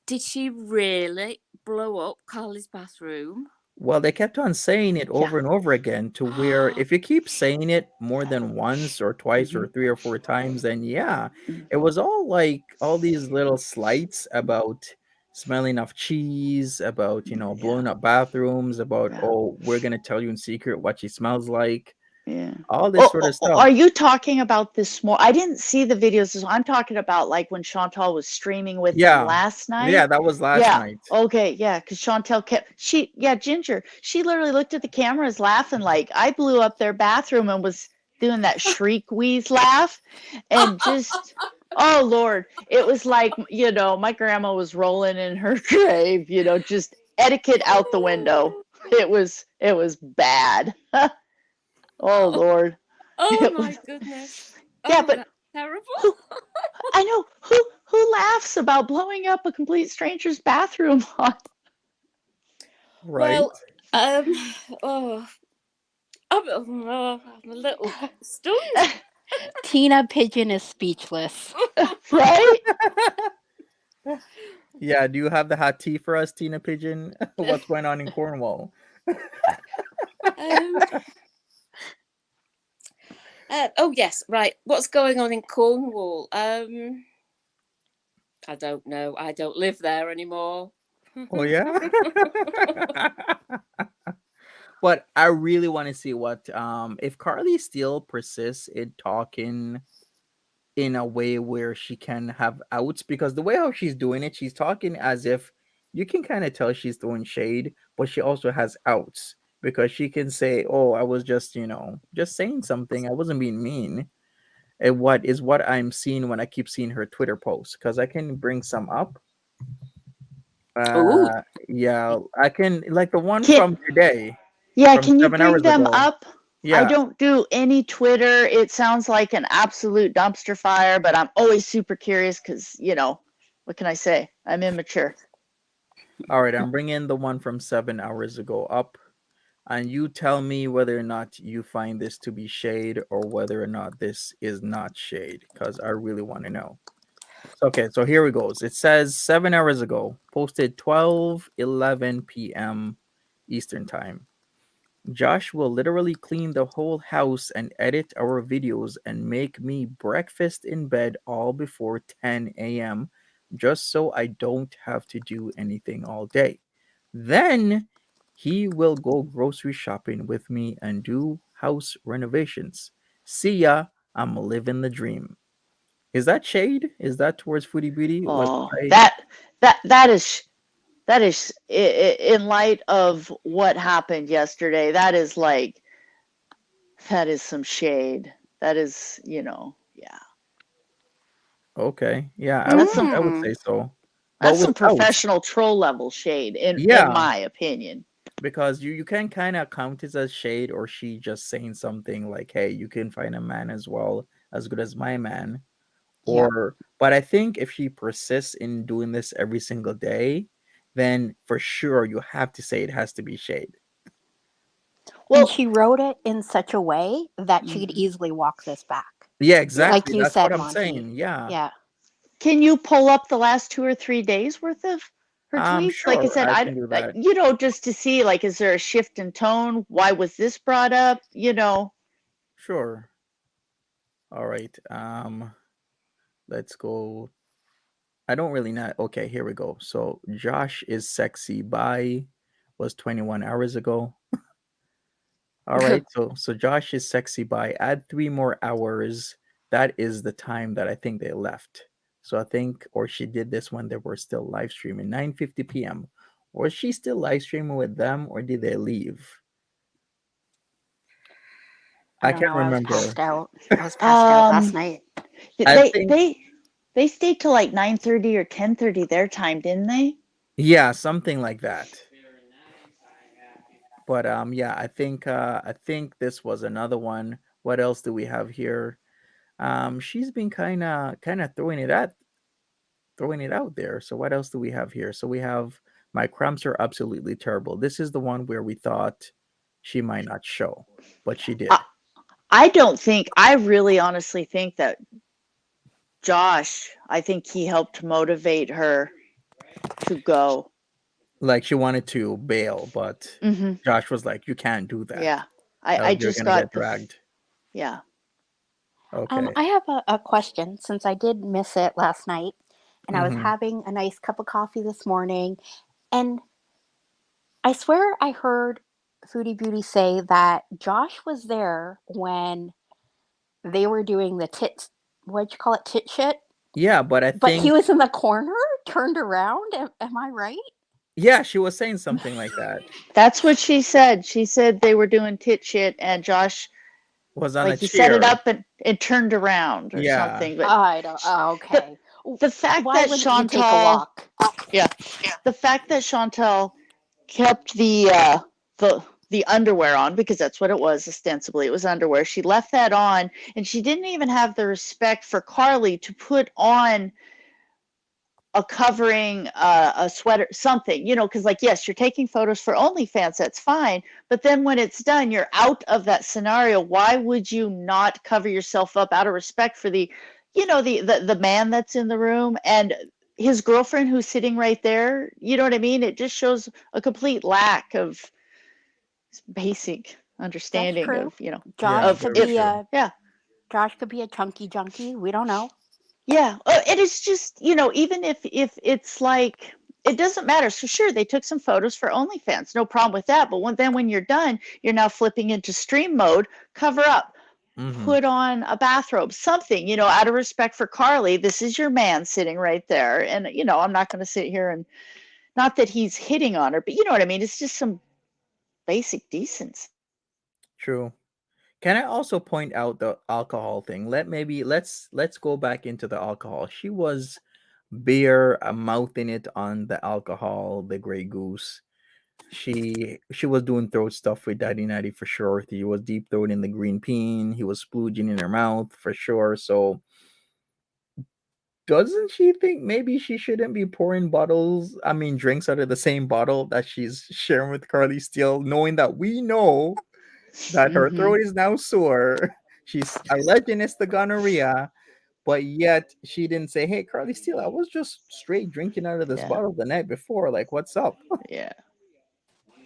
Did she really blow up Carly's bathroom? Well, they kept on saying it Yeah. over and over again to where if you keep saying it more than once or twice Hmm. or three or four times, then yeah, it was all like all these little slights about smelling of cheese, about, Yeah. blowing up bathrooms, about, Yeah. oh, we're gonna tell you in secret what she smells like, Yeah. all this sort of Oh, stuff. are you talking about this more? I didn't see the videos. So I'm talking about like when Chantal was streaming with them Yeah. last Yeah, night. that was last Yeah. night. Okay. Yeah. Because Chantal yeah, Ginger, she literally looked at the cameras laughing like I blew up their bathroom, and was doing that shriek wheeze laugh. And just, oh Lord, it was like, my grandma was rolling in her grave, just etiquette out the window. It was bad. Oh Oh, Lord. oh It my was, goodness. yeah, Oh, but that's terrible. who I know who laughs about blowing up a complete stranger's bathroom on. Right? Well, oh, I'm a little stunned. Tina Pigeon is speechless. Right? Yeah, do you have the hot tea for us, Tina Pigeon? What's going on in Cornwall? um, oh yes, right. What's going on in Cornwall? I don't know. I don't live there anymore. Oh yeah. But I really want to see what if Carly still persists in talking in a way where she can have outs, because the way how she's doing it, she's talking as if you can kind of tell she's throwing shade, but she also has outs because she can say, "Oh, I was just, just saying something. I wasn't being mean." And what I'm seeing when I keep seeing her Twitter posts, because I can bring some up. Oh, Yeah, I can, like the one Can from today, Yeah, from can you 7 bring hours them ago. up? Yeah. I don't do any Twitter. It sounds like an absolute dumpster fire, but I'm always super curious because, what can I say? I'm immature. All right, I'm bringing the one from 7 hours ago up, and you tell me whether or not you find this to be shade or whether or not this is not shade, because I really want to know. Okay, so here it goes. It says 7 hours ago, posted 12:11 p.m. Eastern time. Josh will literally clean the whole house and edit our videos and make me breakfast in bed all before 10 a.m. just so I don't have to do anything all day. Then he will go grocery shopping with me and do house renovations. See ya, I'm living the dream. Is that shade? Is that towards Foodie Beauty? Was Oh, I that is in light of what happened yesterday. That is some shade. That is, yeah. okay? Yeah, That's some I would Mm. say so. But that's some without, professional troll level shade in yeah, my opinion. because you can kind of count it as shade, or she just saying something like, "Hey, you can find a man as well as good as my man." Yeah. Or, but I think if she persists in doing this every single day, then for sure you have to say it has to be shade. And Well, she wrote it in such a way that she could mhm, easily walk this back. Yeah, yeah. Like exactly. you That's what said, I'm Monty. saying. Yeah. Yeah. Can you pull up the last 2 or 3 days worth of her tweets? Like I Sure, said, I can do that. just to see, like, is there a shift in tone? Why was this brought up? Sure. All right. Let's go. I don't really know. Okay, here we go. So Josh is sexy by was 21 hours ago. All right. So Josh is sexy by add 3 more hours. That is the time that I think they left. So I think, or she did this when they were still live streaming, 9:50 p.m. Was she still live streaming with them, or did they leave? I I don't can't know. I was remember. passed out. I was passed out last Um, night. I they think, they they stayed till like 9:30 or 10:30 their time, didn't they? yeah, something like that. But yeah, I think this was another one. What else do we have here? She's been kind of throwing it out there. So what else do we have here? So we have my cramps are absolutely terrible. This is the one where we thought she might not show, but she I, did. I don't think. I really honestly think that Josh. I think he helped motivate her to go. Like she wanted to bail, but Hmm. Josh was like, "You can't do that. Yeah. I You're just gonna get got dragged." yeah. Okay. I have a question since I did miss it last night, and I was Mm-hmm. having a nice cup of coffee this morning, and I swear I heard Foodie Beauty say that Josh was there when they were doing the tit. What'd you call it? Tit shit. Yeah, but I But he think, was in the corner, turned around. Am I right? yeah, she was saying something like that. That's what she said. She said they were doing tit shit and Josh, Was on like, a he set it chair. up and it turned around or Yeah. something. But I don't. Oh, the okay. the fact Why that wouldn't you take a walk? Yeah, the fact that Chantal kept the the underwear on, because that's what it was, ostensibly it was underwear. She left that on and she didn't even have the respect for Karlee to put on a covering, a sweater, something, because, like, yes, you're taking photos for OnlyFans, that's fine. But then when it's done, you're out of that scenario. Why would you not cover yourself up out of respect for the man that's in the room and his girlfriend who's sitting right there? You know what I mean? It just shows a complete lack of basic That's understanding true. of, Yeah, Josh of could very be if, true. a yeah. Josh could be a chunky junkie. We don't know. Yeah, it is just, even if it's like, it doesn't matter. So sure, they took some photos for OnlyFans, no problem with that. But when you're done, you're now flipping into stream mode, cover up, Mm-hmm. put on a bathrobe, something, out of respect for Karlee. This is your man sitting right there, and I'm not going to sit here and, not that he's hitting on her, but you know what I mean. It's just some basic decency. True. Can I also point out the alcohol thing? Let's go back into the alcohol. She was beer mouthing it on the alcohol, the Grey Goose. She was doing throat stuff with Daddy Natty for sure. He was deep throating the green bean. He was splooging in her mouth for sure. So doesn't she think maybe she shouldn't be pouring bottles, I mean drinks out of the same bottle that she's sharing with Carly Steele, knowing that we know that her Hmm. throat is now sore. She's alleging it's the gonorrhea, but yet she didn't say, "Hey, Carly Steele, I was just straight drinking out of this Yeah. bottle the night before. Like, what's up?" Yeah.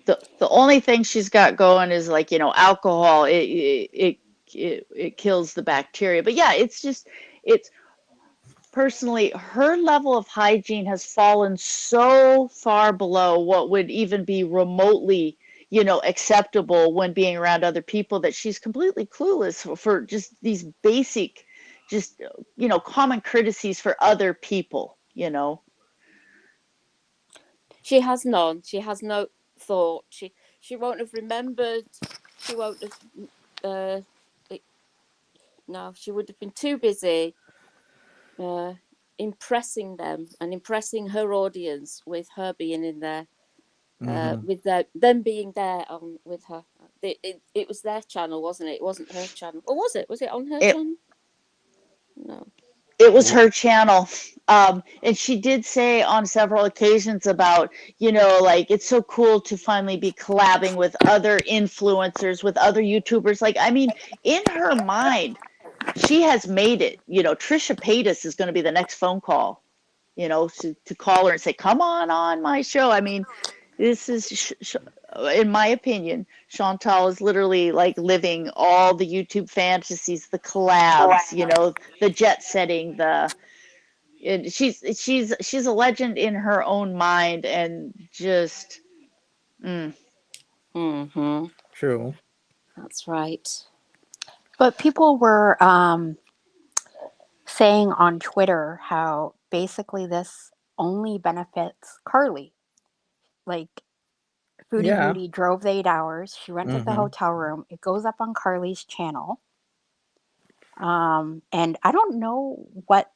The only thing she's got going is like, alcohol. It kills the bacteria. But yeah, it's personally, her level of hygiene has fallen so far below what would even be remotely, acceptable when being around other people, that she's completely clueless for just these basic, just, common courtesies for other people. She has none. She has no thought. She won't have remembered. She won't have. Uh, it, no, she would have been too busy uh, impressing them and impressing her audience with her being in there, Hmm. with them being there on with her. It was their channel, wasn't it? It wasn't her channel. Or was it? Was it on her It channel? No. it was her channel. And she did say on several occasions about, like, it's so cool to finally be collabing with other influencers, with other YouTubers. Like, I mean, in her mind, she has made it. Trisha Paytas is going to be the next phone call, to call her and say, come on my show. I mean, this is, in my opinion, Chantal is literally like living all the YouTube fantasies, the collabs, the jet setting, she's a legend in her own mind, and just Mm-hmm. True. That's right. But people were saying on Twitter how basically this only benefits Carly. Like, Foodie Yeah. Beauty drove the 8 hours. She rented the Hmm. hotel room. It goes up on Carly's channel. And I don't know what's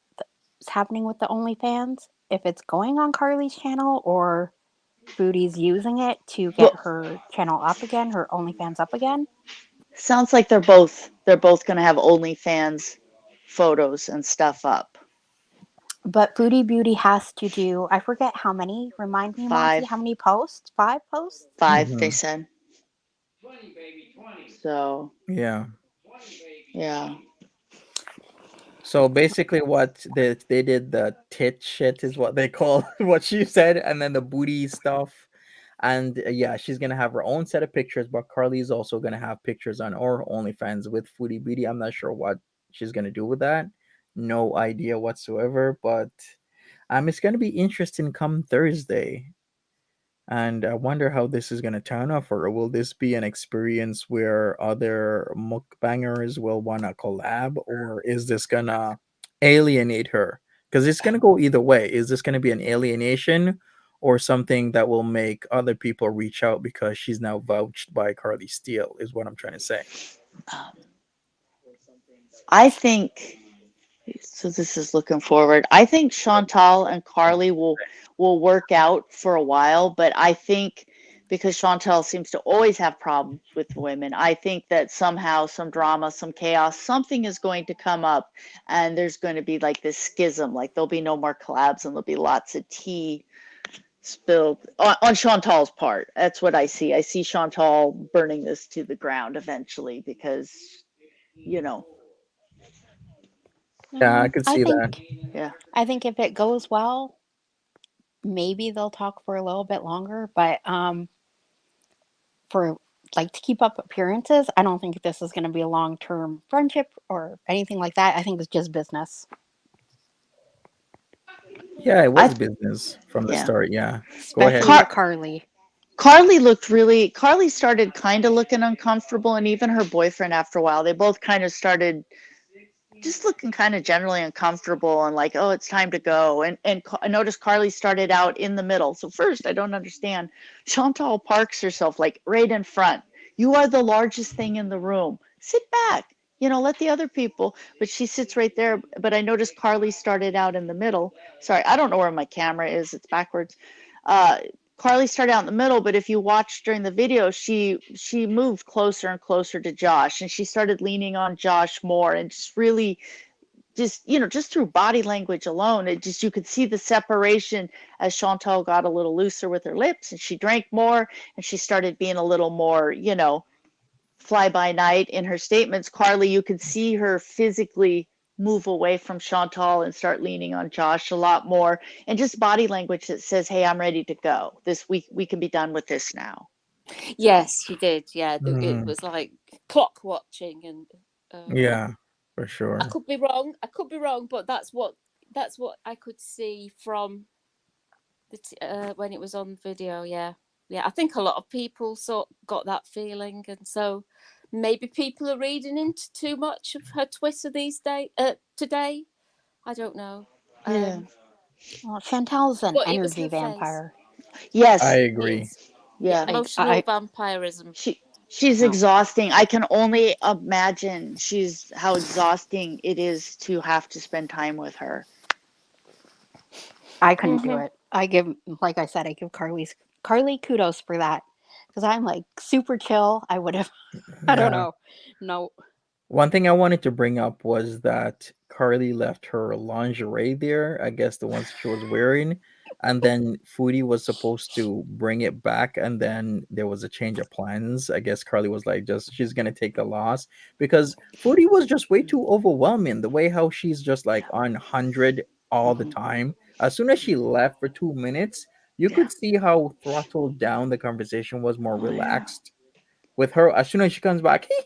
happening with the OnlyFans. If it's going on Carly's channel or Foodie's using it to get well, her channel up again, her OnlyFans up again. sounds like they're both going to have OnlyFans photos and stuff up. But Foodie Beauty has to do, I forget how many, remind me, Monty, Five, how many posts? 5 posts? five, they Hmm. said. So Yeah. yeah. So basically, what they did, the tit shit is what they call what she said, and then the booty stuff, and yeah, she's gonna have her own set of pictures, but Carly's also gonna have pictures on our OnlyFans with Foodie Beauty. I'm not sure what she's gonna do with that, no idea whatsoever, but it's gonna be interesting come Thursday. And I wonder how this is going to turn out for her. Will this be an experience where other mukbangers will want to collab, or is this going to alienate her? Because it's going to go either way. Is this going to be an alienation or something that will make other people reach out because she's now vouched by Carly Steele, is what I'm trying to say. Um, I think so. This is looking forward. I think Chantal and Carly will work out for a while, but I think because Chantal seems to always have problems with women, I think that somehow some drama, some chaos, something is going to come up, and there's going to be like this schism. Like, there'll be no more collabs, and there'll be lots of tea spilled on Chantal's part. That's what I see. I see Chantal burning this to the ground eventually because, you know, Yeah, I could I see that. think yeah. I think if it goes well, maybe they'll talk for a little bit longer, but for like to keep up appearances, I don't think this is going to be a long-term friendship or anything like that. I think it's just business, Yeah, it I was business from the yeah. start. Yeah. Go ahead. especially to Car- Carly. Carly started kind of looking uncomfortable, and even her boyfriend after a while, they both kind of started just looking kind of generally uncomfortable and like, oh, it's time to go. And I noticed Carly started out in the middle. So first, I don't understand. Chantal parks herself like right in front. You are the largest thing in the room. Sit back. Let the other people. But she sits right there. But I noticed Carly started out in the middle. Sorry, I don't know where my camera is. It's backwards. Uh, Karlee started out in the middle, but if you watch during the video, she moved closer and closer to Josh, and she started leaning on Josh more, and just really just through body language alone, you could see the separation as Chantal got a little looser with her lips and she drank more and she started being a little more, fly by night in her statements. Karlee, you could see her physically move away from Chantal and start leaning on Josh a lot more, and just body language that says, hey, I'm ready to go. We can be done with this now. Yes, she did. Yeah, it Mhm. was like clock watching, and Yeah, for I sure. could be wrong. I could be wrong, but that's what I could see from when it was on video. Yeah, I think a lot of people got that feeling, and so maybe people are reading into too much of her Twitter these days. Today, I don't know. Yeah. Well, Chantal's an But it was energy her face. vampire. I Yes. It agree. is. Yeah, Yeah. emotional vampirism. She's No, exhausting. I can only imagine how exhausting it is to have to spend time with her. I couldn't do Mm-hmm. it. Like I said, I give Karlee kudos for that because I'm like super chill. I would have. I don't Yeah. know. No. One thing I wanted to bring up was that Karlee left her lingerie there, I guess the ones she was wearing, and then Foodie was supposed to bring it back, and then there was a change of plans. I guess Karlee was like, just she's gonna take the loss because Foodie was just way too overwhelming. The way how she's just like on 100 all the Mhm. time. As soon as she left for 2 minutes, you Yeah. could see how throttled down the conversation was, more Oh yeah. relaxed with her. As soon as she comes back, hey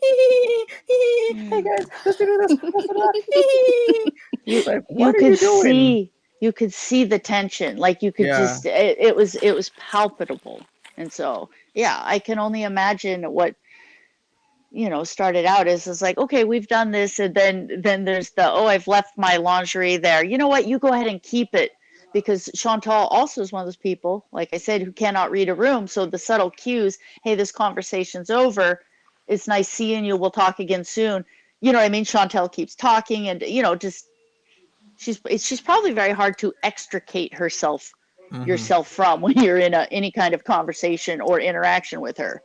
Yeah. guys, let's do this, let's do that. You It's like, you what are could you doing? see you could see the tension. Like you could Yeah. just it was palpable. And so, yeah, I can only imagine what started out as is like, okay, we've done this, and then there's the, oh, I've left my lingerie there. You know what? You go ahead and keep it, because Chantal also is one of those people, like I said, who cannot read a room. So the subtle cues, hey, this conversation's over. It's nice seeing you. We'll talk again soon. You know what I mean? Chantal keeps talking, and just she's probably very hard to extricate Hmm. yourself from when you're in any kind of conversation or interaction with her.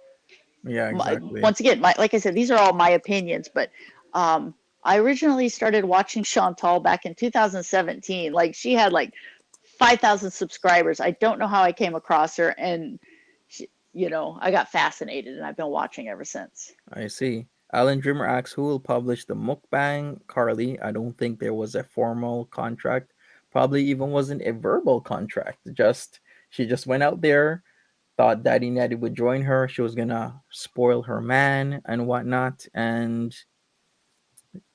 Yeah, exactly. Once again, like I said, these are all my opinions, but I originally started watching Chantal back in 2017. Like she had like 5,000 subscribers. I don't know how I came across her, and I got fascinated, and I've been watching ever since. I see. Alan Dreamer asks who will publish the mukbang. Karlee. I don't think there was a formal contract. Probably even wasn't a verbal contract. Just she just went out there, thought Daddy Natty would join her. She was gonna spoil her man and whatnot, and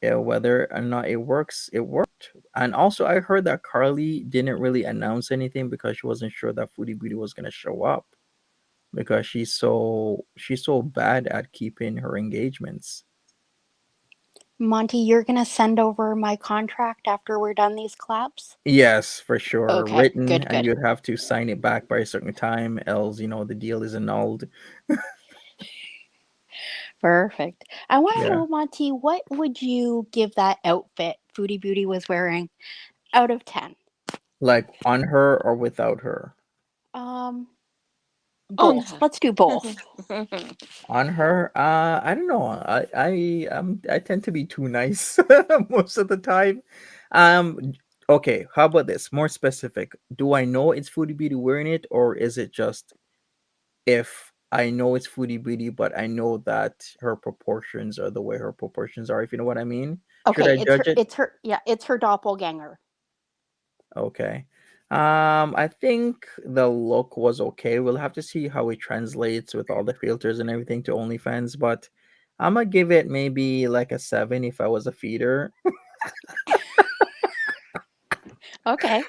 yeah, whether or not it works, it worked. And also, I heard that Karlee didn't really announce anything because she wasn't sure that Foodie Beauty was gonna show up because she's so bad at keeping her engagements. Monty, you're gonna send over my contract after we're done these claps? Yes, for sure, Okay, written, good, and good. you'd have to sign it back by a certain time, else the deal is annulled. Perfect. I want to Yeah, know, Monty, what would you give that outfit Foodie Beauty was wearing out of 10? like on her or without her. Um, On both. her. Let's do both. On her, I don't know. I tend to be too nice most of the time. Um, okay, how about this? More specific. Do I know it's Foodie Beauty wearing it, or is it just if I know it's Foodie Beauty, but I know that her proportions are the way her proportions are, if you know what I mean? Should Okay, I judge it? it's her doppelganger. Okay. I think the look was okay. We'll have to see how it translates with all the filters and everything to OnlyFans, but I'm gonna give it maybe like a 7 if I was a feeder. Okay,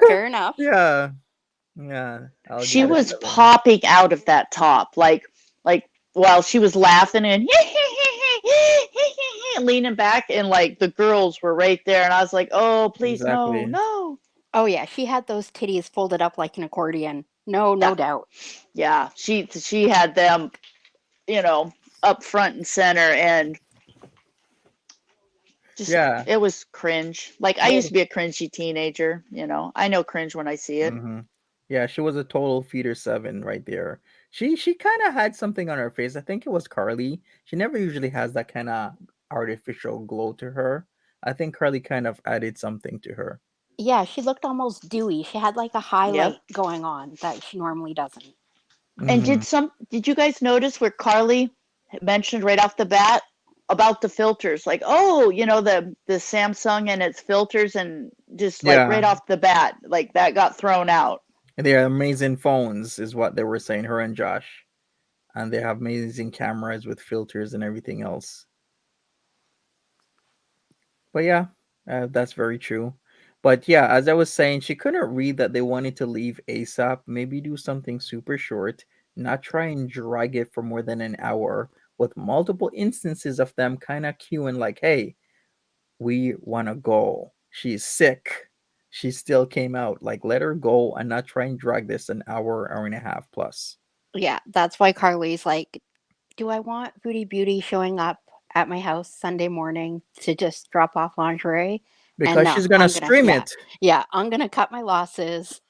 fair enough. Yeah, yeah, I'll give She it a was 7. popping out of that top, like while she was laughing and leaning back, and like the girls were right there, and I was like, oh, please, no, Exactly. no. Oh yeah, she had those titties folded up like an accordion. No, no Yeah, doubt. yeah. She had them, you know, up front and center, and just Yeah. it was cringe. Like I used Well, to be a cringy teenager. I know cringe when I see it. mhm. Yeah, she was a total feeder 7 right there. She kind of had something on her face. I think it was Karlee. She never usually has that kind of artificial glow to her. I think Karlee kind of added something to her. Yeah, she looked almost dewy. She had like a Yep. highlight going on that she normally doesn't. And Hmm. did you guys notice where Carly mentioned right off the bat about the filters? Like, oh, the Samsung and its filters, and just like Yeah, right off the bat, like that got thrown out. they're amazing phones, is what they were saying. Her and Josh, and they have amazing cameras with filters and everything else. But yeah, that's very true. But yeah, as I was saying, she couldn't read that they wanted to leave ASAP. Maybe do something super short, not try and drag it for more than an hour, with multiple instances of them kind of queuing, like, hey, we want to go. She's sick. She still came out. Like, let her go and not try and drag this an hour, hour and a half plus. Yeah, that's why Carly's like, do I want Foodie Beauty showing up at my house Sunday morning to just drop off lingerie? And Because no, she's going to I'm gonna, stream yeah, it. yeah, I'm gonna cut my losses,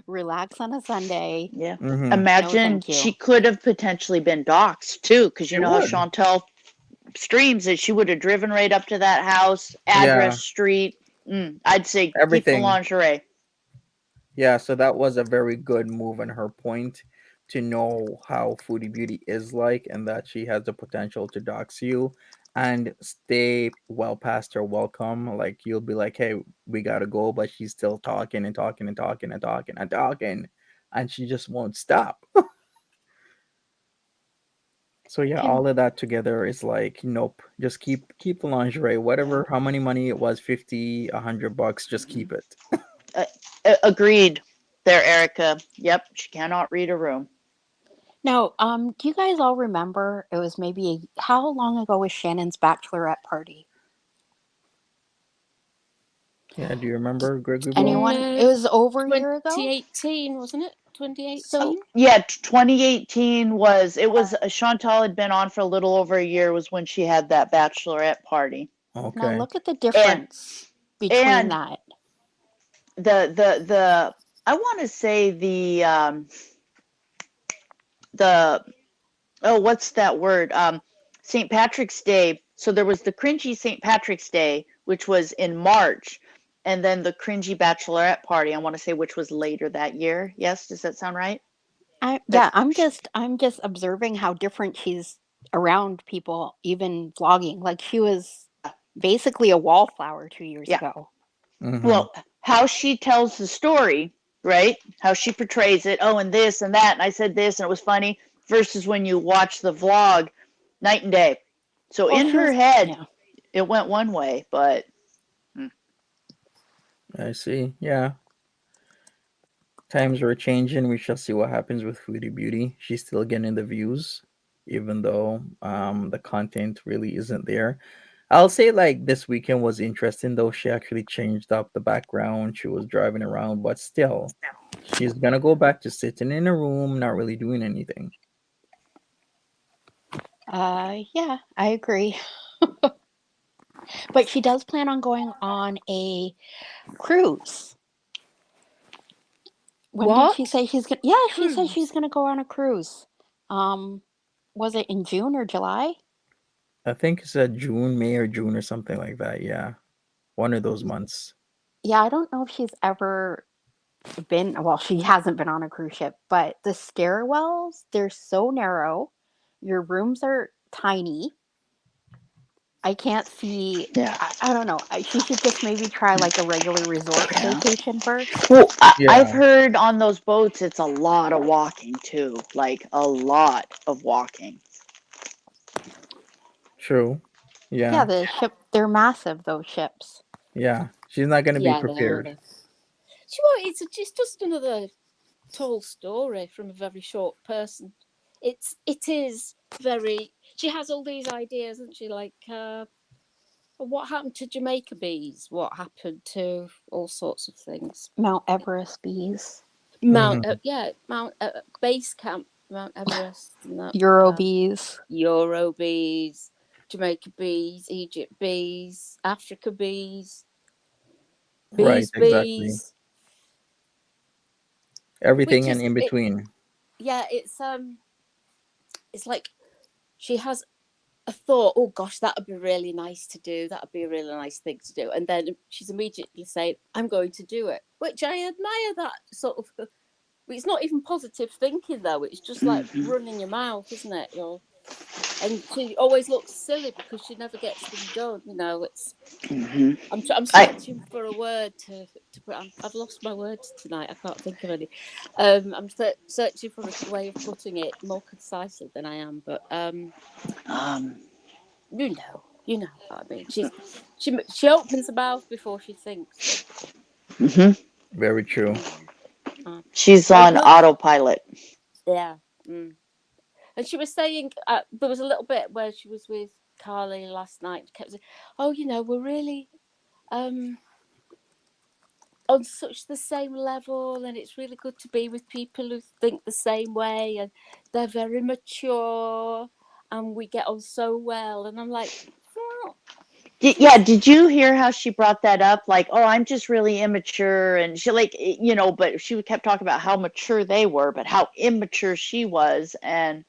relax on a Sunday. Yeah. Hmm. No, Imagine thank she you. could have potentially been doxxed too, because She you know how would. Chantal streams that she would have driven right up to that house, address, Yeah, street. I'd say keep the everything. lingerie. Yeah, so that was a very good move on her point to know how Foodie Beauty is like and that she has the potential to dox you and stay well past her welcome. Like you'll be like, hey, we gotta go, but she's still talking and talking and talking and talking and talking, and she just won't stop. So yeah, Can all of that together is like, nope, just keep the lingerie, Yeah. whatever how many money it was, 50, $100, just keep it. Uh, Agreed there, Erica. Yep, she cannot read a room. Now, do you guys all remember it was maybe how long ago was Shannon's bachelorette party? Yeah, do you Did remember Gregory Ball? anyone? It was over a year ago. 2018, wasn't it? So 2018? yeah, 2018 was Chantal had been on for a little over a year was when she had that bachelorette party. Now Okay. look at the And difference between and that. the I want to say the oh, what's that word? St. Patrick's Day. So there was the cringy St. Patrick's Day, which was in March, and then the cringy bachelorette party, I want to say, which was later that year. Yes, does that sound right? That Yeah, I'm just observing how different she's around people, even vlogging. Like she was basically a wallflower 2 years Yeah. ago. Mm-hmm. Well, how she tells the story, right? How she portrays it. Oh, and this and that, and I said this, and it was funny. Versus when you watch the vlog, night and day. So Well, in she her was, head, yeah. it went one way, but I see. Yeah. Times are changing. We shall see what happens with Foodie Beauty. She's still getting the views, even though the content really isn't there. I'll say like this weekend was interesting though. She actually changed up the background. She was driving around, but still, she's gonna go back to sitting in a room, not really doing anything. Yeah, I agree. But she does plan on going on a cruise. When did she What? say she's gonna? Yeah, she said she's Cruise. gonna go on a cruise. Um, was it in June or July? I think it's June, May, or June or something like that. Yeah, one of those months. Yeah, I don't know if she's ever been. Well, she hasn't been on a cruise ship, but the stairwells, they're so narrow. Your rooms are tiny. I can't see. yeah. I don't know. She should just maybe try like a regular resort Yeah. vacation first. Well, I've Yeah, heard on those boats it's a lot of walking too, like a lot of walking. true. Yeah, Yeah, the ship. They're massive. Those ships. yeah. She's not gonna be Yeah, they are. prepared. Do you know what? It's just another tall story from a very short person. It is very. She has all these ideas, isn't she? Like, what happened to Jamaica bees? What happened to all sorts of things? Mount Everest bees, Hmm. Mount Base Camp, Mount Everest, and that. Euro bees. Euro bees, Jamaica bees, Egypt bees, Africa bees, Right, bees exactly. bees. Everything which and is in it. between. Yeah, it's like she has a thought. Oh gosh, that would be really nice to do. That would be a really nice thing to do, and then she's immediately saying, "I'm going to do it," which I admire. That sort of. It's not even positive thinking though. It's just like running your mouth, isn't it? And she always looks silly because she never gets them done. You know, it's. I'm searching for a word to put. I've lost my words tonight. I can't think of any. I'm searching for a way of putting it more concisely than I am. But you know what I mean. She opens her mouth before she thinks. Very true. She's on autopilot. Yeah. Mm. And she was saying there was a little bit where she was with Karlee last night. She kept saying, "Oh, we're really on such the same level, and it's really good to be with people who think the same way, and they're very mature, and we get on so well." And I'm like, well, Yeah, did you hear how she brought that up? Like, oh, I'm just really immature. And she, like, but she kept talking about how mature they were, but how immature she was. And,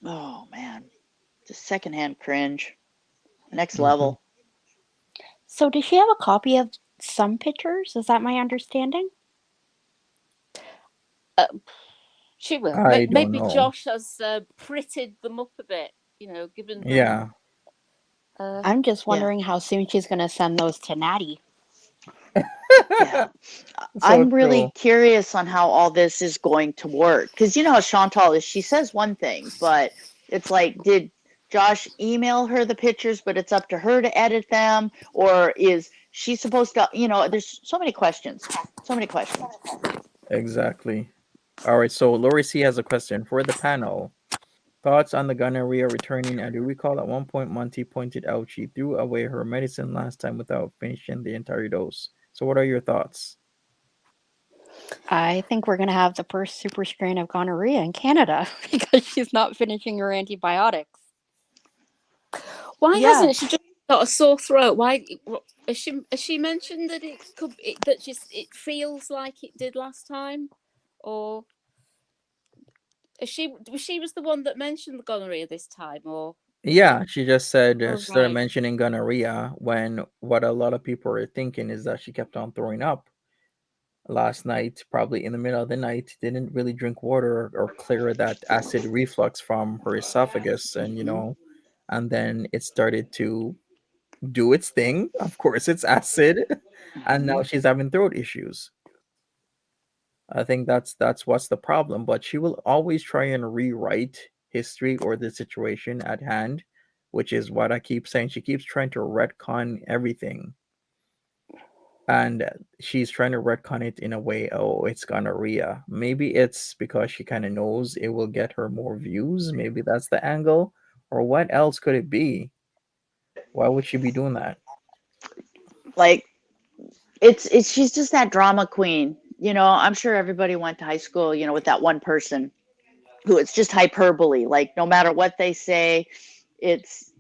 oh, man, just secondhand cringe. Next Hmm. level. So does she have a copy of some pictures? Is that my understanding? she will. I don't Maybe know. Josh has prettied them up a bit, given them. Yeah. I'm just Yeah, wondering how soon she's going to send those to Natty. yeah. So I'm really true. curious on how all this is going to work. Because you know how Chantal is, she says one thing, but it's like, did Josh email her the pictures, but it's up to her to edit them? Or is she supposed to, there's so many questions. So many questions. Exactly. All right. So Lori C has a question for the panel. Thoughts on the gonorrhea returning? I do recall at one point Monty pointed out she threw away her medicine last time without finishing the entire dose. So, what are your thoughts? I think we're going to have the first super strain of gonorrhea in Canada because she's not finishing her antibiotics. Why Yeah, hasn't she just got a sore throat? Why has she mentioned that it feels like it did last time, or she was the one that mentioned the gonorrhea this time, or is Yeah, she? she just said, Oh, she started right. mentioning gonorrhea when what a lot of people are thinking is that she kept on throwing up last night, probably in the middle of the night, didn't really drink water or clear that acid reflux from her esophagus, and then it started to do its thing. Of course, it's acid, and now she's having throat issues. I think that's what's the problem. But she will always try and rewrite history or the situation at hand, which is what I keep saying. She keeps trying to retcon everything, and she's trying to retcon it in a way. Oh, it's gonorrhea. Maybe it's because she kind of knows it will get her more views. Maybe that's the angle, or what else could it be? Why would she be doing that? like it's she's just that drama queen. I'm sure everybody went to high school, with that one person who it's just hyperbole. Like no matter what they say, it's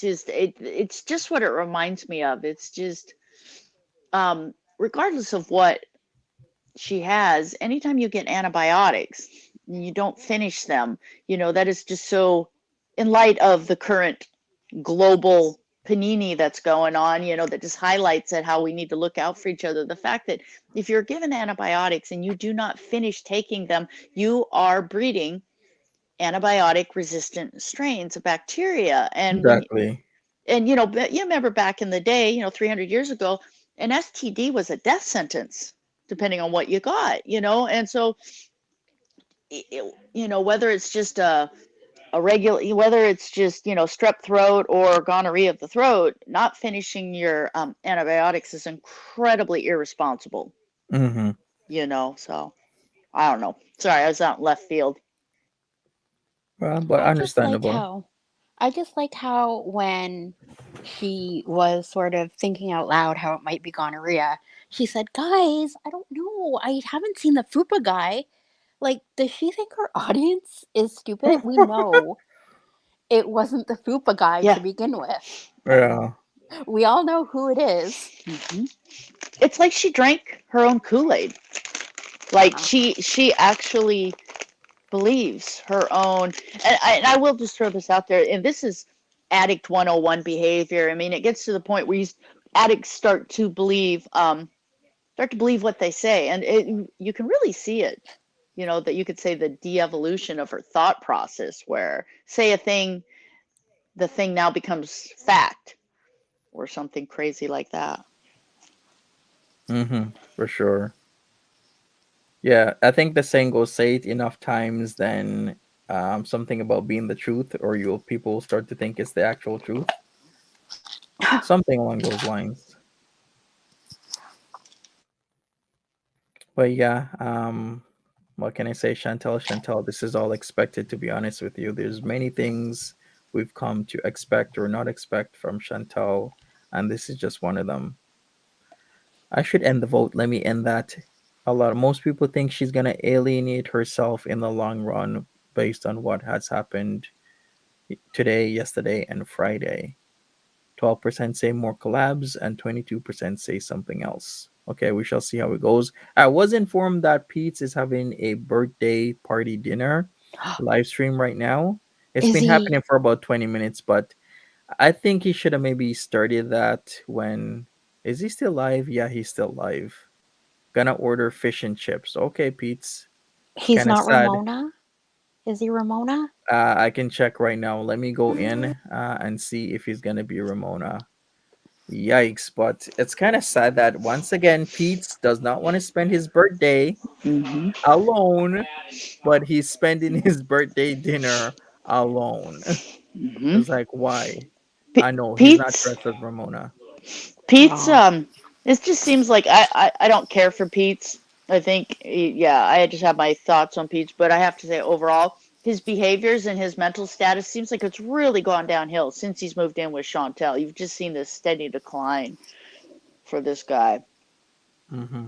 it's just what it reminds me of. It's just regardless of what she has, anytime you get antibiotics and you don't finish them, that is just so, in light of the current global panini that's going on, that just highlights it how we need to look out for each other. The fact that if you're given antibiotics and you do not finish taking them, you are breeding antibiotic resistant strains of bacteria. And Exactly. you remember back in the day, 300 years ago, an STD was a death sentence, depending on what you got, and so, whether it's just a regular, whether it's just, strep throat or gonorrhea of the throat, not finishing your antibiotics is incredibly irresponsible, Mm-hmm. so I don't know. Sorry, I was out in left field. Well, but I just like understandable. how I just like how when she was sort of thinking out loud how it might be gonorrhea, she said, "Guys, I don't know. I haven't seen the FUPA guy." Like, does she think her audience is stupid? We know it wasn't the FUPA guy Yeah. to begin with. Yeah. We all know who it is. It's like she drank her own Kool-Aid. Like she actually believes her own, and I will just throw this out there, and this is addict 101 behavior. I mean, it gets to the point where addicts start to believe what they say, and you can really see it. You know, that you could say the de-evolution of her thought process, where say a thing, the thing now becomes fact or something crazy like that. Mm-hmm. For sure. Yeah, I think the saying goes, say it enough times, then something about being the truth, or you'll people start to think it's the actual truth. Something along those lines. But yeah, what can I say, Chantal? Chantal, this is all expected. To be honest with you, there's many things we've come to expect or not expect from Chantal, and this is just one of them. I should end the vote. Let me end that. Most people think she's gonna alienate herself in the long run based on what has happened today, yesterday, and Friday. 12% say more collabs, and 22% say something else. Okay, we shall see how it goes. I was informed that Pete's is having a birthday party dinner live stream right now. It's Is been he? happening for about 20 minutes, but I think he should have maybe started that when. Is he still live? Yeah, he's still live. Gonna order fish and chips. Okay, Pete's. He's Kind of not sad. Ramona? Is he Ramona? I can check right now. Let me go in and see if he's gonna be Ramona. Yikes, but it's kind of sad that once again Pete does not want to spend his birthday Hmm. alone, but he's spending his birthday dinner alone. Hmm. It's like, why? I know he's not Pete's dressed as Ramona. Pete's Oh, it just seems like I don't care for Pete's. I think yeah, I just have my thoughts on Pete's, but I have to say overall his behaviors and his mental status seems like it's really gone downhill since he's moved in with Chantel. You've just seen this steady decline for this guy. Hmm.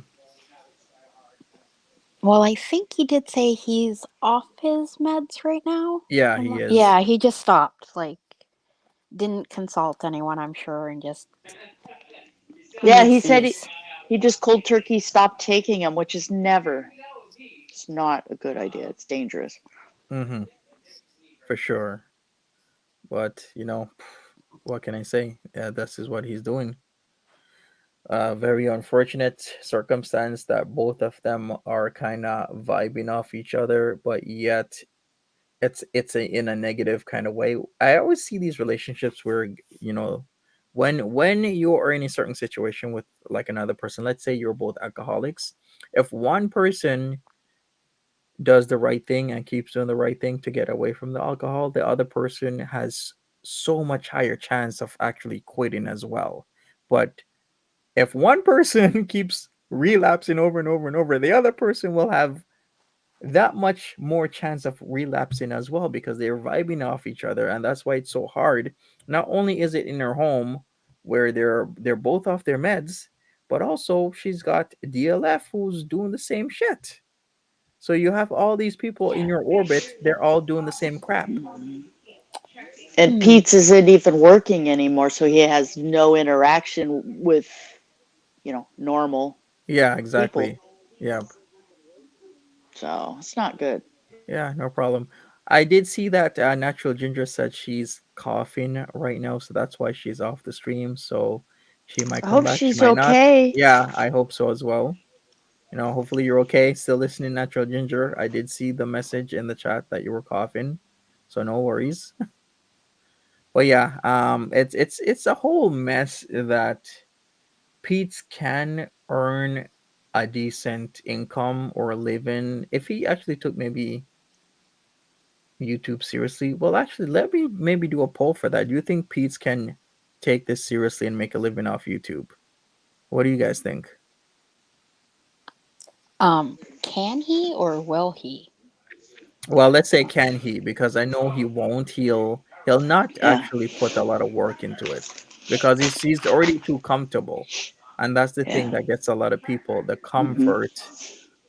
well, I think he did say he's off his meds right now. Yeah, he is. Yeah, he just stopped. Like, didn't consult anyone, I'm sure, and just who Yeah, he needs said these? he just cold turkey stopped taking them, which is never, it's not a good idea. It's dangerous. Hmm. For sure. But what can I say? Yeah, this is what he's doing. Very unfortunate circumstance that both of them are kind of vibing off each other, but yet in a negative kind of way. I always see these relationships where when you are in a certain situation with like another person. Let's say you're both alcoholics. If one person does the right thing and keeps doing the right thing to get away from the alcohol, the other person has so much higher chance of actually quitting as well. But if one person keeps relapsing over and over and over, the other person will have that much more chance of relapsing as well because they're vibing off each other, and that's why it's so hard. Not only is it in her home where they're both off their meds, but also she's got DLF who's doing the same shit. So you have all these people in your orbit, they're all doing the same crap. And Hmm. Pete's isn't even working anymore, so he has no interaction with, normal Yeah, people. exactly. Yeah. So it's not good. Yeah, no problem. I did see that Natural Ginger said she's coughing right now, so that's why she's off the stream. So she might I come hope back, she she's might not. okay. Yeah, I hope so as well. Hopefully you're okay. Still listening, Natural Ginger. I did see the message in the chat that you were coughing, so no worries. But yeah, it's a whole mess that Pete can earn a decent income or a living if he actually took maybe YouTube seriously. Well, actually, let me maybe do a poll for that. Do you think Pete's can take this seriously and make a living off YouTube? What do you guys think? Can he or will he? Well, let's say can he, because I know he won't. He'll not Yeah. actually put a lot of work into it because he's already too comfortable, and that's the Yeah. thing that gets a lot of people, the Mhm. comfort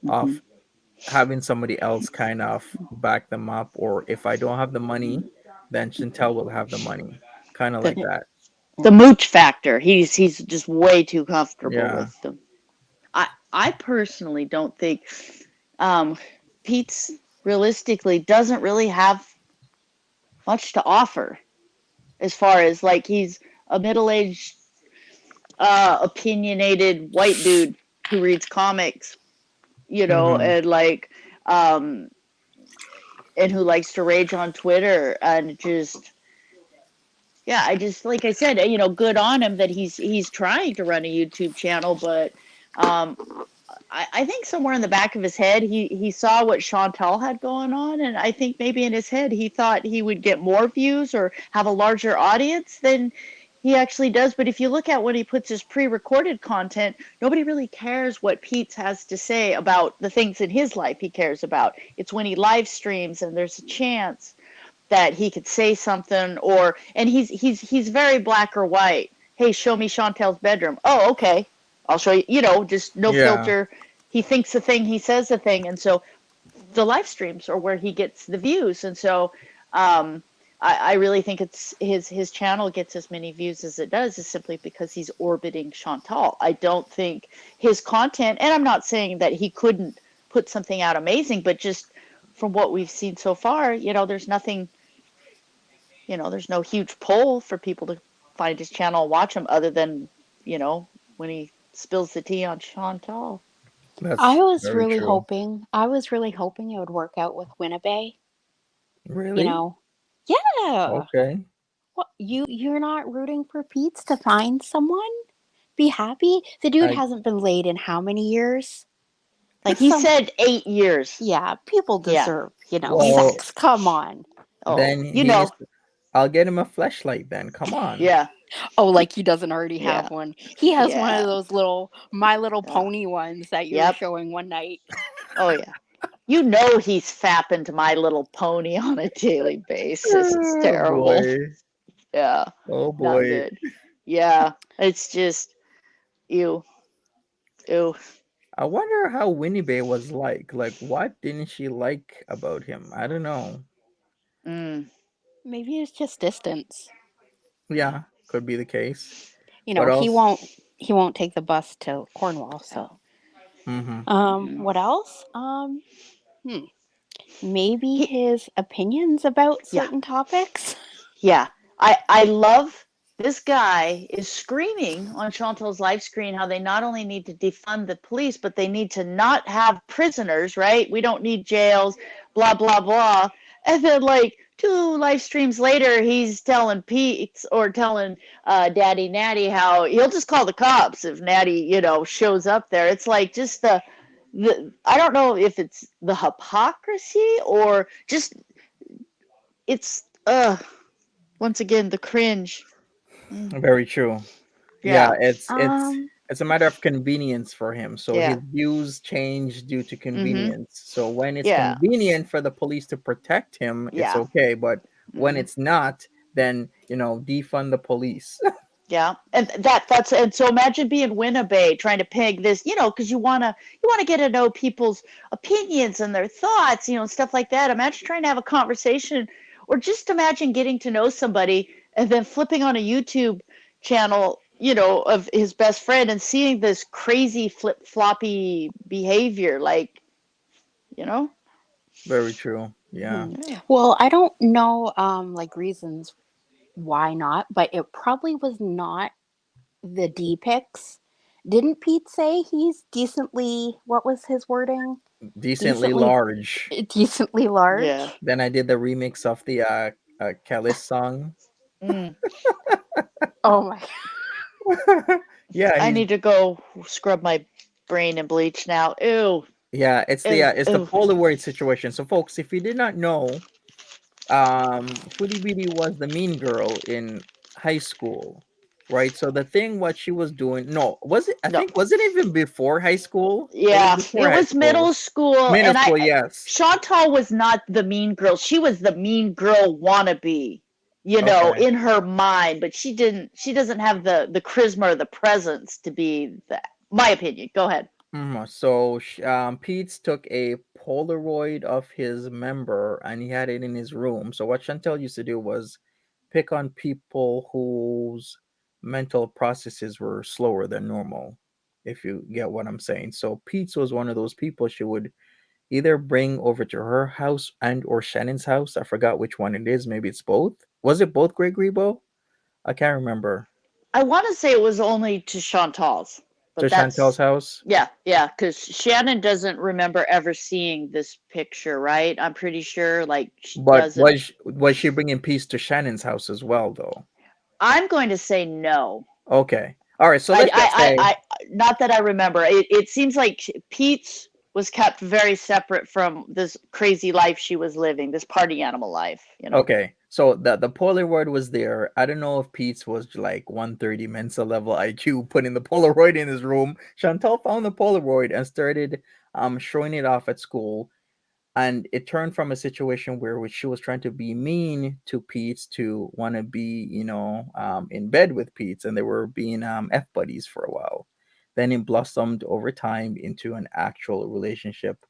of Mhm. having somebody else kind of back them up. Or if I don't have the money, then Chantel will have the money, kind of The like that. The mooch factor. He's just way too comfortable Yeah. with them. I personally don't think. um, Pete's realistically doesn't really have much to offer as far as like he's a middle-aged, opinionated white dude who reads comics, Mm-hmm. and like, um, and who likes to rage on Twitter and just, yeah, I just, like I said, good on him that he's trying to run a YouTube channel, but um, I think somewhere in the back of his head, he saw what Chantal had going on, and I think maybe in his head he thought he would get more views or have a larger audience than he actually does. But if you look at when he puts his pre-recorded content, nobody really cares what Pete has to say about the things in his life he cares about. It's when he live streams and there's a chance that he could say something, and he's very black or white. Hey, show me Chantel's bedroom. Oh, okay. I'll show you, just no Yeah, filter. He thinks a thing, he says a thing. And so the live streams are where he gets the views. And so um, I really think it's his channel gets as many views as it does is simply because he's orbiting Chantal. I don't think his content, and I'm not saying that he couldn't put something out amazing, but just from what we've seen so far, there's nothing, there's no huge pull for people to find his channel and watch him other than, when he spills the tea on Chantal. that's very true. I was really hoping it would work out with Winnipeg, you Really? know. Yeah. Okay. What, you're not rooting for Pete's to find someone? Be happy. The dude I hasn't been laid in how many years? Like He some said 8 years. yeah, people Yeah. deserve, He's, well, sex. Come on. oh, then he needs. I'll get him a flashlight. Then come on. yeah, Oh, like he doesn't already have yeah, one. He has one yeah, of those little My Little yeah. Pony ones that you were Yep. showing one night. Oh, yeah. He's fapping to My Little Pony on a daily basis. It's Oh terrible. boy. Yeah, Oh not boy. good. Yeah, it's just, ew, ew. I wonder how Winnie Bay was like. Like, what didn't she like about him? I don't know. Mm, Maybe it's just distance. Yeah, could be the case. You What know, else? he won't take the bus to Cornwall, yeah. so Mm-hmm. Mm. what else? Hmm. Maybe He, his opinions about yeah, certain topics. yeah. I love this guy is screaming on Chantal's live screen how they not only need to defund the police, but they need to not have prisoners, right? We don't need jails, blah, blah, blah. And then, like, two live streams later, he's telling Pete or telling Daddy Natty how he'll just call the cops if Natty, shows up there. It's like just the I don't know if it's the hypocrisy or just it's once again the cringe. Mm, Very true. Yeah, yeah. Um, it's a matter of convenience for him. So his Yeah. views change due to Mhm. convenience. So when it's Yeah. convenient for the police to protect him, it's Yeah. okay. But when Mhm. it's not, then defund the police. Yeah. And that's and so imagine being Winnipeg trying to peg this, because you want to get to know people's opinions and their thoughts, and stuff like that. Imagine trying to have a conversation or just imagine getting to know somebody and then flipping on a YouTube channel, of his best friend and seeing this crazy flip-floppy behavior like, you know? Very true. Yeah. Yeah. well, I don't know like reasons why not, but it probably was not the D pics. Didn't Pete say he's decently, what was his wording? Decently Decently large. decently Yeah. large? Then I did the remix of the Kellis song. Mm. Oh my. Yeah, I he's need to go scrub my brain and bleach now. Ew. yeah, Ew. it's the Ew. Polaroid situation. So folks, if you did not know, Foodie Beauty was the mean girl in high school, right? So the thing what she was doing, no, was it? I No. think was it even before high school? It was Yeah, before it high was middle school. school, Middle and school, yes. Chantal was not the mean girl. She was the mean girl wannabe, Okay. in her mind, but she doesn't have the charisma or the presence to be that. My opinion. Go ahead. So Pete's took a Polaroid of his member and he had it in his room. So what Chantel used to do was pick on people whose mental processes were slower than normal, if you get what I'm saying. So Pete's was one of those people she would either bring over to her house and or Shannon's house. I forgot which one it is. Maybe it's both. Was it both, Greg Rebo? I can't remember. I want to say it was only to Chantal's, To but Chantal's that's house. yeah, because Shannon doesn't remember ever seeing this picture, right? I'm pretty sure, like, she But doesn't. was she bringing peace to Shannon's house as well, though? I'm going to say no. Okay. All right. So I, let's just I, say I, I not that I remember. It seems like Pete's was kept very separate from this crazy life she was living, this party animal life, you know. okay. So the Polaroid was there. I don't know if Pete's was like 130 Mensa level IQ putting the Polaroid in his room. Chantal found the Polaroid and started showing it off at school. And it turned from a situation where she was trying to be mean to Pete to want to be, in bed with Pete, and they were being f buddies for a while. Then it blossomed over time into an actual relationship,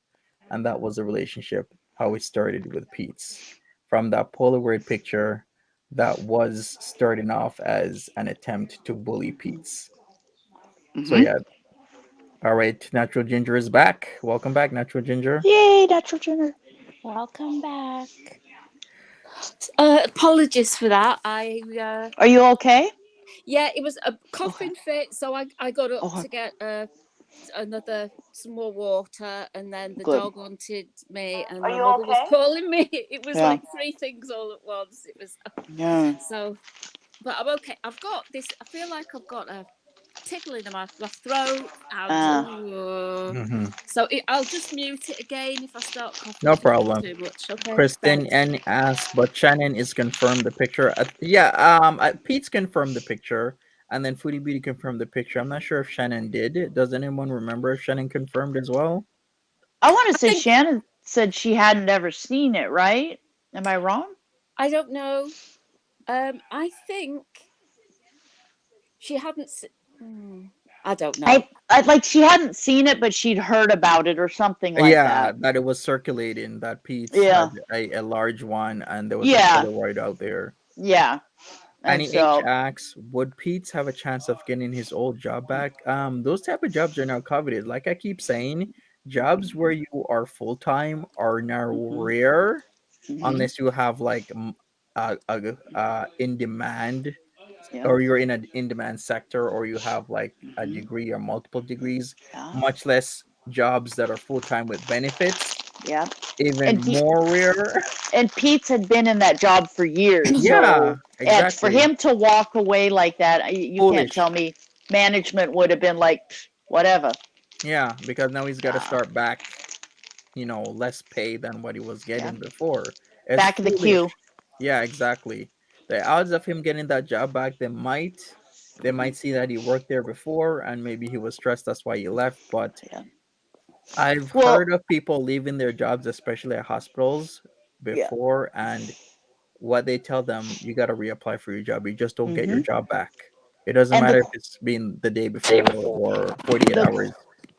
and that was the relationship how it started with Pete's. From that Polaroid picture, that was starting off as an attempt to bully Pete's. So Mm-hmm. yeah, all right, Natural Ginger is back. Welcome back, Natural Ginger. Yay, natural Jenner. Welcome back. Apologies for that. Are you okay? Yeah, it was a Okay. coughing fit, so I got up Oh, to get some more water, and then the good. dog wanted me, and Are my you mother was okay? calling me. It was Yeah. like three things all at once. It was Yeah. so, but I'm okay. I've got this. I feel like I've got a tickling in my throat, and Mm-hmm. so I'll just mute it again if I start coughing No too problem. much. Okay, Kristen thanks. N asked, but Shannon is confirmed the picture. Yeah, Pete's confirmed the picture, and then Foodie Beauty confirmed the picture. I'm not sure if Shannon did. Does anyone remember if Shannon confirmed as well? I want to I say think Shannon said she hadn't ever seen it, right? Am I wrong? I don't know. I think she hadn't. I don't know. I like she hadn't seen it, but she'd heard about it or something like Yeah, that. that it was circulating that Pete's Yeah. had a large one, and there was a Yeah. Polaroid out there. Yeah. And Annie H so, asks, would Pete's have a chance of getting his old job back? Those type of jobs are now coveted. Like I keep saying, jobs where you are full time are now mhm, rare mhm, unless you have like in demand, yeah. or you're in an in demand sector, or you have like a Mhm, degree or multiple degrees. yeah. Much less jobs that are full time with benefits, Yeah. even And more rare. Pete's had been in that job for years, Yeah, so and for exactly. him to walk away like that, you can't Foolish. tell me management would have been like, whatever. Yeah, because now he's got to Uh, start back, less pay than what he was yeah. getting before. It's Back in the foolish. queue. Yeah, exactly. The odds of him getting that job back, they might see that he worked there before and maybe he was stressed, that's why he left. But Yeah. I've Well, heard of people leaving their jobs, especially at hospitals, yeah. before, and what they tell them, you got to reapply for your job. You just don't get your Hmm. job back. It doesn't And matter if it's been the day before or 48 the hours.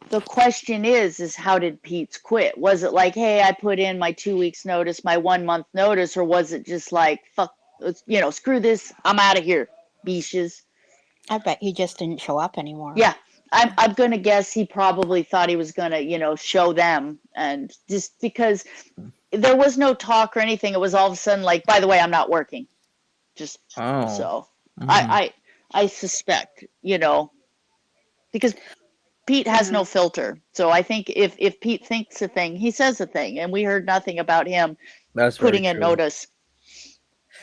the question is how did Pete's quit? Was it like, hey, I put in my 2 weeks notice, my 1 month notice, or was it just like, fuck, screw this, I'm out of here, beaches? I bet he just didn't show up anymore. Yeah, I'm gonna guess he probably thought he was gonna, show them, and just because there was no talk or anything, it was all of a sudden like, by the way, I'm not working. Just Oh. so Hmm. I suspect, because Pete has no Mm. filter. So I think if Pete thinks a thing, he says a thing, and we heard nothing about him That's very putting a true. notice.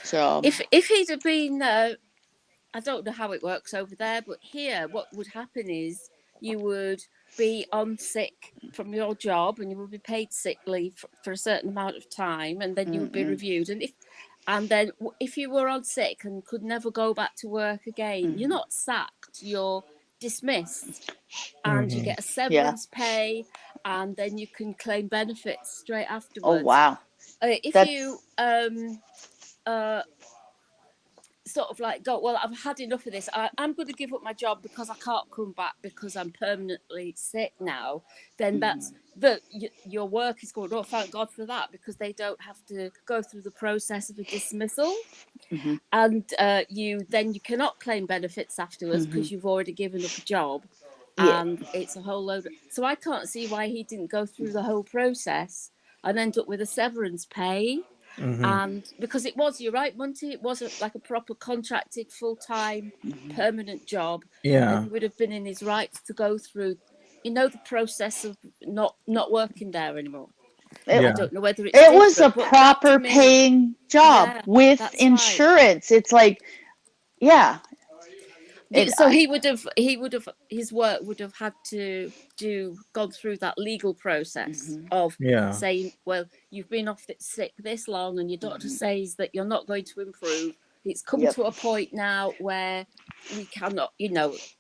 So If he'd have been, I don't know how it works over there, but here, what would happen is you would be on sick from your job, and you would be paid sick leave for a certain amount of time, and then you would be mm-mm, reviewed. And then if you were on sick and could never go back to work again, you're mm-hmm. not sacked. You're dismissed, and you Hmm. get a Yeah. severance pay, and then you can claim benefits straight Oh afterwards. wow. If That's you uh sort of like go, well, I've had enough of this, I'm going to give up my job because I can't come back because I'm permanently sick now, then that's your work is going, oh, thank God for that, because they don't have to go through the process of a dismissal. mm-hmm, And you cannot claim benefits afterwards mm-hmm, because you've already given up a job. Yeah. and it's a whole load. So I can't see why he didn't go through the whole process and end up with a severance pay. Mm-hmm. And because it was, you're right, Monty, it was like a proper contracted full-time permanent job, and Yeah. he would have been in his rights to go through, the process of not working there anymore. It, I Yeah. don't know whether it's it was a different, but that to proper me, paying job yeah, with that's right. insurance. It's like, yeah, it, So he would have his work would have had to gone through that legal process of Yeah. saying, well, you've been off sick this long and your doctor says that you're not going to improve. It's come yep. to a point now where we cannot, it's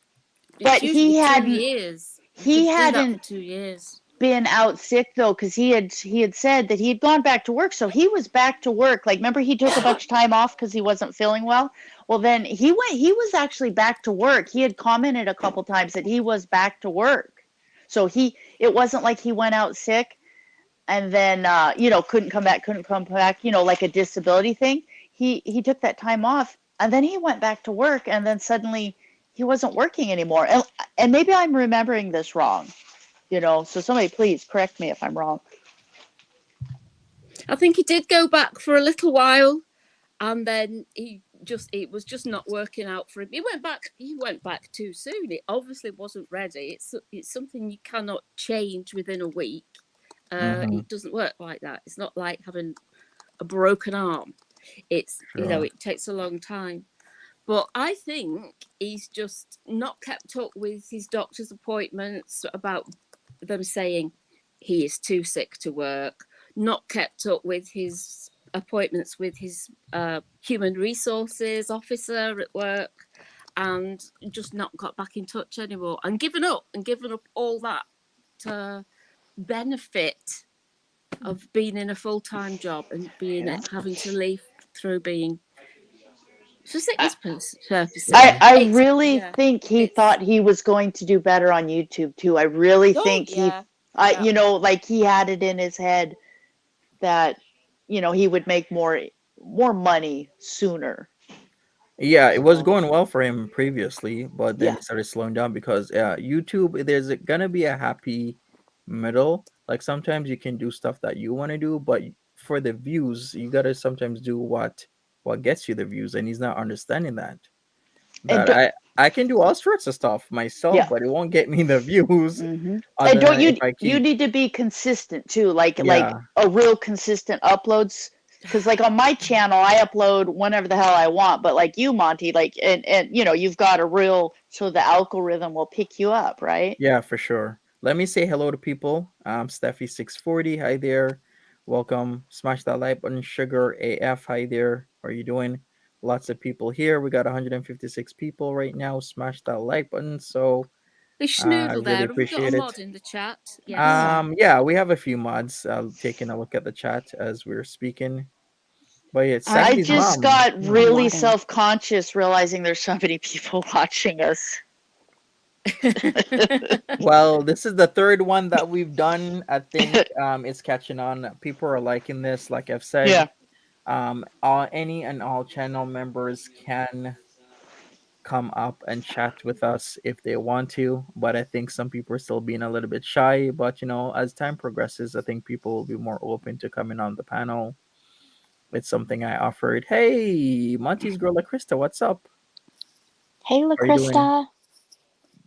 But usually 2 years. You he could do that for hadn't 2 years. been out sick though, because he had said that he had gone back to work, so he was back to work. Like, remember, he took a bunch of time off because he wasn't feeling well. Well, then he was actually back to work. He had commented a couple times that he was back to work, so it wasn't like he went out sick and then couldn't come back, like a disability thing. He took that time off and then he went back to work, and then suddenly he wasn't working anymore. And maybe I'm remembering this wrong. So somebody please correct me if I'm wrong. I think he did go back for a little while, and then it was just not working out for him. He went back too soon. It obviously wasn't ready. It's something you cannot change within a week. Mm-hmm. It doesn't work like that. It's not like having a broken arm. It's Sure. it takes a long time. But I think he's just not kept up with his doctor's appointments about them saying he is too sick to work, not kept up with his appointments with his human resources officer at work, and just not got back in touch anymore, and given up all that to benefit of being in a full-time job and having to leave through being for sickness purposes. I It's really think he it's thought he was going to do better on YouTube too. I really oh think yeah, yeah. like he had it in his head that, he would make more money sooner. Yeah, it was So, going well for him previously, but then yeah. it started slowing down because YouTube, there's gonna be a happy middle. Like sometimes you can do stuff that you want to do, but for the views, you gotta sometimes do what gets you the views, and he's not understanding that. And That I can do all sorts of stuff myself, yeah. but it won't get me the views And other don't than you if I you keep. need to be consistent too, like Yeah, a real consistent uploads. Because like on my channel, I upload whenever the hell I want. But like you, Monty, like and you've got a real so the algorithm will pick you up, right? yeah, for sure. Let me say hello to people. Steffi640, hi there. Welcome. Smash that like button. Sugar AF, hi there. How are you doing? Lots of people here. We got 156 people right now. Smash that like button. So Is I Schnoodle really there? Have we got a appreciate it. mod in the chat? Yes. Yeah. Yeah, we have a few mods. Taking a look at the chat as we're speaking. But yeah, it's I Sandy's just mom. got Hmm. really modding. self-conscious realizing there's so many people watching us. Well, this is the third one that we've done. I think it's catching on. People are liking this. Like I've said, Yeah. any and all channel members can come up and chat with us if they want to. But I think some people are still being a little bit shy. But as time progresses, I think people will be more open to coming on the panel. It's something I offered. Hey, Monty's girl, Krista, what's up? Hey, How are you doing? LaCrista.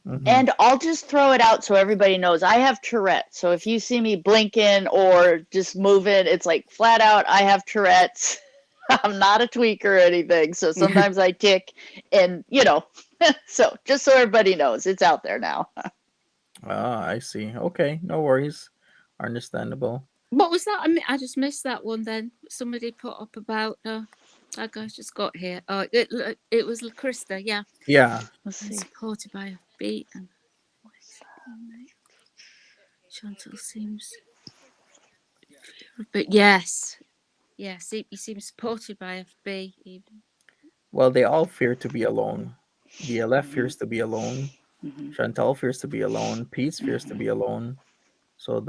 Mm-hmm. And I'll just throw it out so everybody knows I have Tourette's. So if you see me blinking or just moving, it's like flat out, I have Tourette's. I'm not a tweaker or anything. So sometimes I tick and, so just so everybody knows, it's out there now. Ah, I see. Okay, no worries. Understandable. What was that? I just missed that one. Then somebody put up about. That guy's just got here. Oh, it was Krista. Yeah, Yeah. Let's and see. supported by FB and Chantal seems. But yes, he seems supported by FB even. Well, they all fear to be alone. DLF fears to be alone. Mhm. Chantal fears to be alone. Pete's fears to be alone. So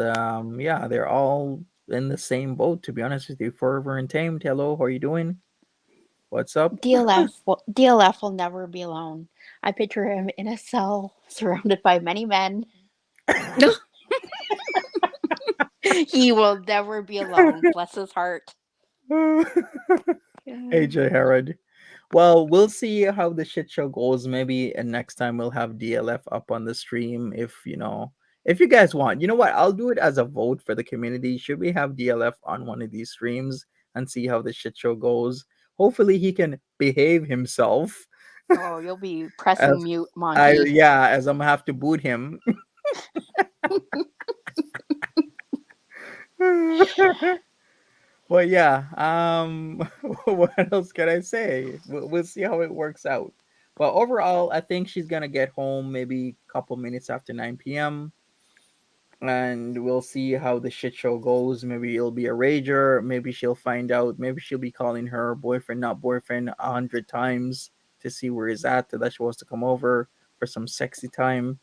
yeah, they're all in the same boat. To be honest with you, Forever and Tamed. Hello, how are you doing? What's up? DLF will never be alone. I picture him in a cell surrounded by many men. He will never be alone. Bless his heart. AJ Herod. Well, we'll see how the shit show goes. Maybe and next time we'll have DLF up on the stream if if you guys want. You know what? I'll do it as a vote for the community. Should we have DLF on one of these streams and see how the shit show goes? Hopefully he can behave himself. Oh, you'll be pressing As mute, Monty. as I'm gonna have to boot him. But yeah, what else can I say? We'll see how it works out. But overall, I think she's gonna get home maybe a couple minutes after 9 p.m. and we'll see how the shit show goes. Maybe it'll be a rager. Maybe she'll find out. Maybe she'll be calling her boyfriend, not boyfriend, 100 times to see where he's at. That she wants to come over for some sexy time.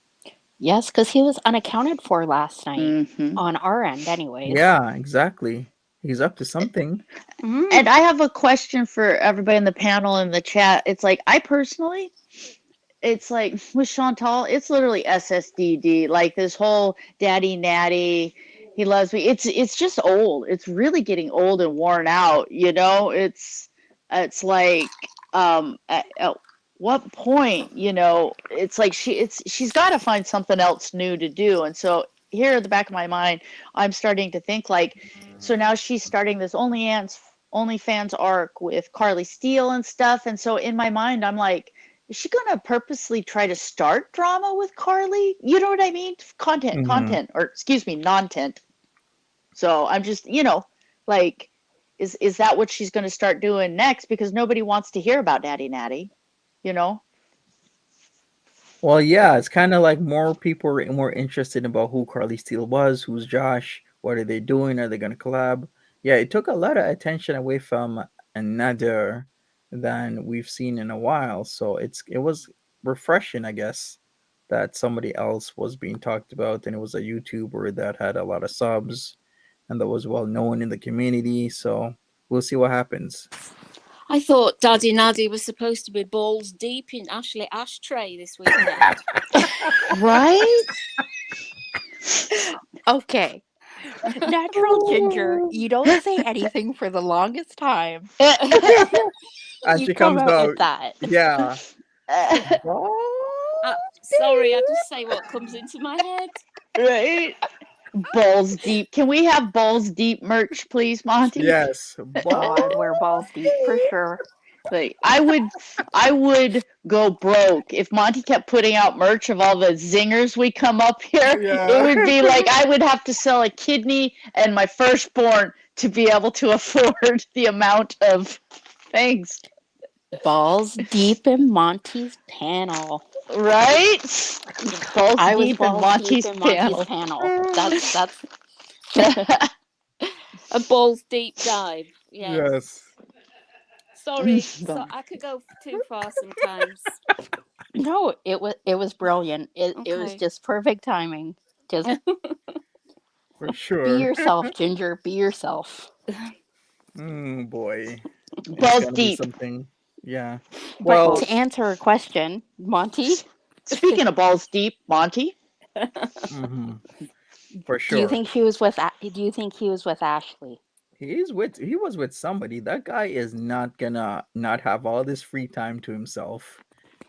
Yes, because he was unaccounted for last night Mhm. on our end, anyways. Yeah, exactly. He's up to something. Mm. And I have a question for everybody in the panel in the chat. It's like, I personally, it's like with Chantal, it's literally SSDD. Like this whole daddy natty, he loves me. It's just old. It's really getting old and worn out. You know, it's like at what point, you know, it's like she's got to find something else new to do. And so here at the back of my mind, I'm starting to think like, so now she's starting this OnlyFans arc with Karlee Steele and stuff. And so in my mind, I'm like, is she going to purposely try to start drama with Karlee? You know what I mean? Content, or excuse me, non-tent. So I'm just, you know, like, is that what she's going to start doing next? Because nobody wants to hear about Daddy Natty, you know? Well, yeah, it's kind of like more people are more interested about who Karlee Steele was, who's Josh, what are they doing, are they going to collab? Yeah, it took a lot of attention away from another than we've seen in a while. So it was refreshing, I guess, that somebody else was being talked about, and it was a YouTuber that had a lot of subs and that was well known in the community. So we'll see what happens. I thought Daddy Naddy was supposed to be balls deep in Ashley Ashtray this weekend. Right? Okay. Natural Ginger, you don't say anything for the longest time. And You she come comes out out, with that. yeah. Sorry, I just say what comes into my head. Right? Balls deep. Can we have balls deep merch, please, Monty? Yes. Oh, I'd wear balls deep for sure. Like I would go broke if Monty kept putting out merch of all the zingers we come up here. Yeah. It would be like I would have to sell a kidney and my firstborn to be able to afford the amount of things. Balls deep in Monty's panel. Right? Balls I was deep in balls Monty's deep in Monty's panel. panel. That's A balls deep dive. Yes. Yes. Sorry, so I could go too far sometimes. no, it was brilliant. It was Okay. just perfect timing. Just For be sure. yourself, Ginger. Be yourself. Boy. It's Balls gonna be deep. something. Yeah. But Well, to answer a question, Monty, Speaking of balls deep, Monty. mhm, for do sure. you think he was with Ashley? He was with somebody. That guy is not gonna not have all this free time to himself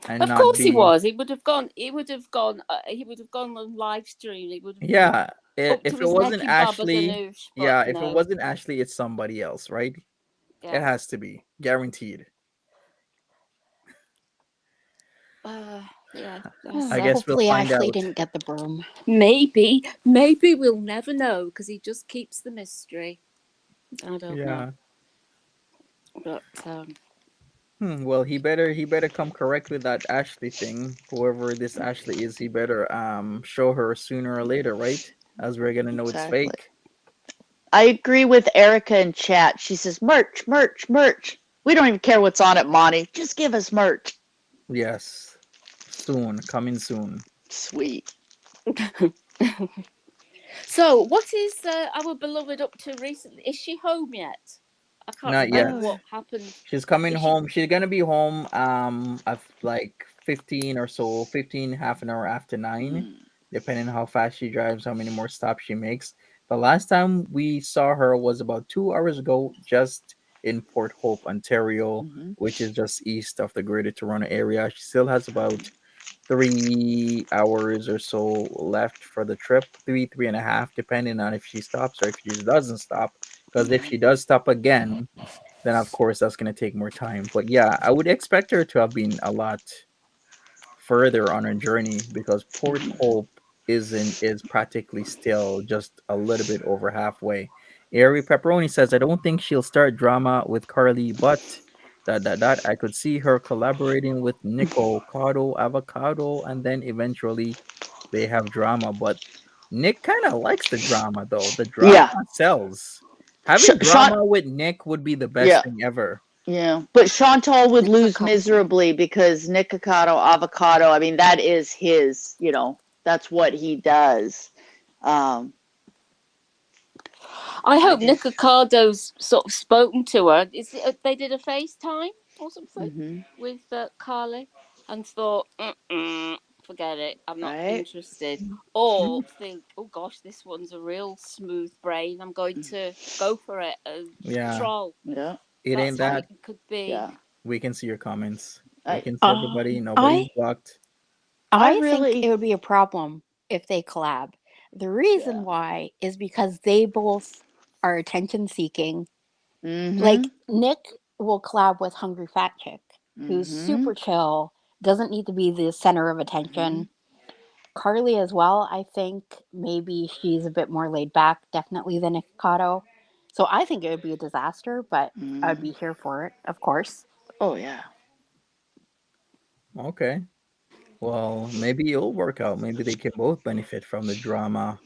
and Of not course he be. was. He would have gone on live stream. He would have been Yeah. up If to it his neck wasn't in Baba Ashley, Ganoush. But yeah, if it no. wasn't Ashley, it's somebody else, right? It Yeah. has to be guaranteed. Yeah. I guess we'll Hopefully find Ashley out. didn't get the broom. Maybe we'll never know because he just keeps the mystery. I don't know. But Well, he better come correct with that Ashley thing. Whoever this Ashley is, he better show her sooner or later, right? As we're gonna know Exactly. it's fake. I agree with Erica in chat. She says, merch, merch, merch. We don't even care what's on it, Monty. Just give us merch. Yes, soon, coming soon. Sweet. so what is our beloved up to recently? Is she home yet? I can't Not yet. remember Oh, what happened. She's coming Is she? home. She's gonna be home at like 15 or so, 15, half an hour after 9, mm, depending on how fast she drives, how many more stops she makes. The last time we saw her was about 2 hours ago, just in Port Hope, Ontario, mhm, which is just east of the Greater Toronto area. She still has about 3 hours or so left for the trip, three and a half, depending on if she stops or if she doesn't stop. Because if mhm, she does stop again, then of course that's going to take more time. But yeah, I would expect her to have been a lot further on her journey because Port mhm. Hope is practically still just a little bit over halfway. Ari Pepperoni says, I don't think she'll start drama with Carly, but that I could see her collaborating with Nico, Cado, Avocado, and then eventually they have drama. But Nick kind of likes the drama though. The drama Yeah, sells. Having Sean. drama with Nick would be the best Yeah, thing ever. yeah. But Chantal would lose Nikocado. miserably because Nikocado, avocado. I mean, that is his. That's what he does. Um, I I hope just. Nick Ricardo's sort of spoken to her. Is it, they did a FaceTime or something Hmm. with Carly and thought, forget it, I'm not Right. interested. Or think, oh gosh, this one's a real smooth brain. I'm going to go for it and Yeah, troll. Yeah. it That's ain't how that. it could be. Yeah. We can see your comments. We I. can see everybody. Nobody's I blocked. I I think it really. would be a problem if they collab. The Yeah. reason why is because they both are attention seeking. Mm-hmm. Like Nick will collab with Hungry Fat Chick, who's Mm-hmm. super chill, doesn't need to be the center of Mm-hmm. attention. Carly as well, I think maybe she's a bit more laid back, definitely than Nikocado. So I think it would be a disaster, but I'd Mm-hmm. be here for it, of course. Oh yeah. Okay. Well, maybe it'll work out. Maybe they can both benefit from the drama,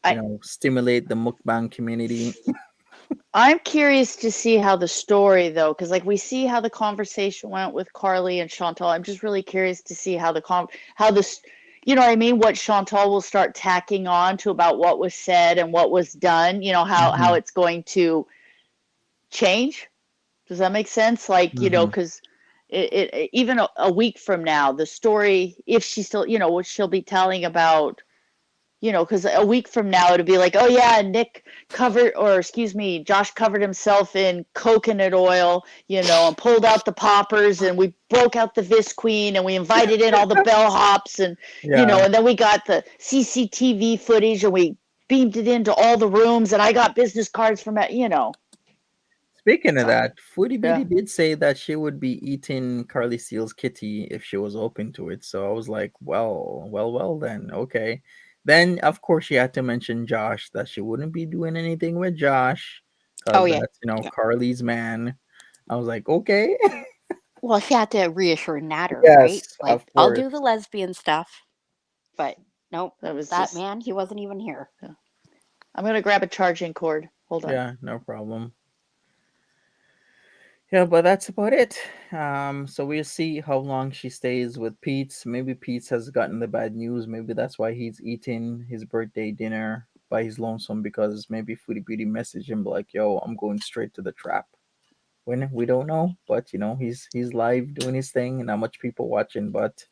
I stimulate the mukbang community. I'm curious to see how the story though, because like we see how the conversation went with Carly and Chantal. I'm just really curious to see how how this, what I mean, what Chantal will start tacking on to about what was said and what was done. How Hmm. it's going to change. Does that make sense? Like, Hmm. because even a week from now, the story, if she still, what she'll be telling about, because a week from now it'll be like, oh yeah, Josh covered himself in coconut oil, and pulled out the poppers, and we broke out the Visqueen, and we invited in all the bellhops, and Yeah. and then we got the CCTV footage, and we beamed it into all the rooms, and I got business cards from it. Speaking of So that, Foodie yeah. Beauty did say that she would be eating Carly Steele's kitty if she was open to it. So I was like, well, then, okay. Then, of course, she had to mention Josh, that she wouldn't be doing anything with Josh Oh, because yeah. that's, Yeah. Carly's man. I was like, okay. Well, she had to reassure Natter, right? Yes, Like, of I'll course. do the lesbian stuff, but nope, That was that just. man, he wasn't even here. Yeah. I'm gonna grab a charging cord. Hold on. Yeah, no problem. Yeah, but that's about it. So we'll see how long she stays with Pete's. Maybe Pete's has gotten the bad news. Maybe that's why he's eating his birthday dinner by his lonesome because maybe Foodie Beauty messaged him like, "Yo, I'm going straight to the trap." When we don't know, but he's live doing his thing. Not much people watching, but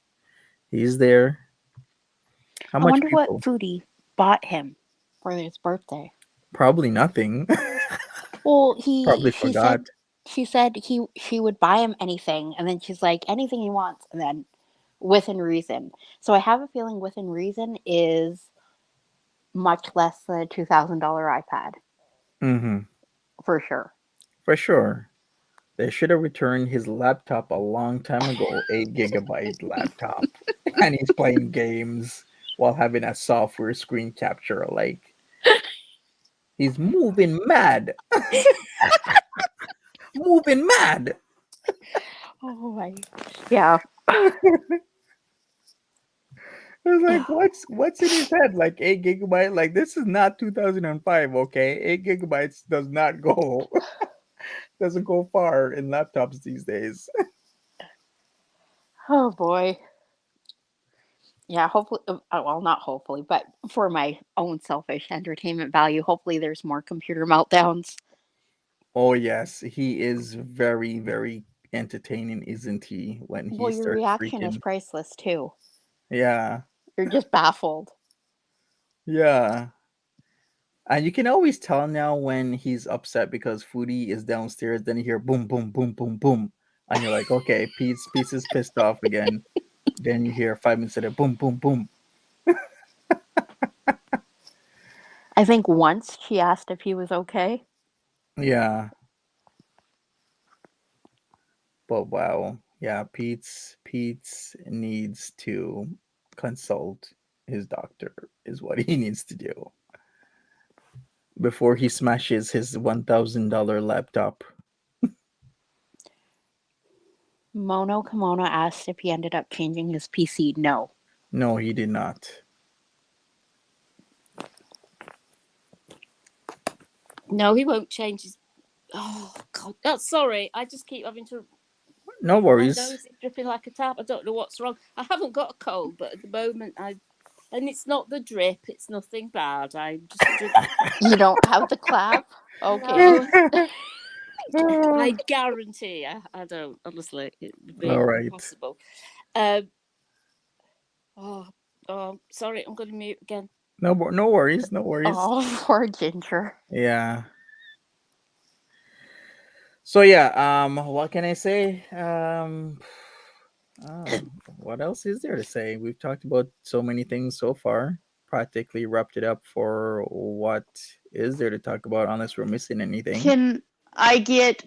he's there. How I much wonder what people? Foodie bought him for his birthday. Probably nothing. Well, Probably she forgot. said she would buy him anything, and then she's like anything he wants, and then within reason. So I have a feeling within reason is much less than a $2,000 iPad Mm-hmm. for sure. For sure. They should have returned his laptop a long time ago, 8 gigabyte laptop. And he's playing games while having a software screen capture. Like, he's moving mad. Moving mad. Oh my, yeah. It's like, what's in his head? Like 8 gigabyte? Like, this is not 2005, okay? 8 gigabytes does not go, doesn't go far in laptops these days. Oh boy. Yeah, hopefully, well, not hopefully, but for my own selfish entertainment value, hopefully there's more computer meltdowns. Oh yes, he is very, very entertaining, isn't he? When he Well, your starts reaction is freaking. priceless too. Yeah, You're just baffled. yeah. And you can always tell now when he's upset because Foodie is downstairs. Then you hear boom, boom, boom, boom, boom, and you're like, okay, Pete's is pissed off again. Then you hear 5 minutes later, boom, boom, boom. I think once she asked if he was okay. Yeah, but wow, yeah, Pete's needs to consult his doctor is what he needs to do before he smashes his $1,000 laptop. Mono Kimono asked if he ended up changing his PC. No. No, he did not. No, he won't change his. Oh God! Oh, sorry, I just keep having to. No My worries. nose is dripping like a tap. I don't know what's wrong. I haven't got a cold, but at the moment and it's not the drip. It's nothing bad. I'm just. You don't have the clap? Okay. No, I guarantee I don't. Honestly, it would be All right. impossible. Oh, sorry. I'm going to mute again. No, no worries. No worries. Oh, poor Ginger. Yeah. So yeah, what can I say? What else is there to say? We've talked about so many things so far. Practically wrapped it up for what is there to talk about unless we're missing anything. Can I get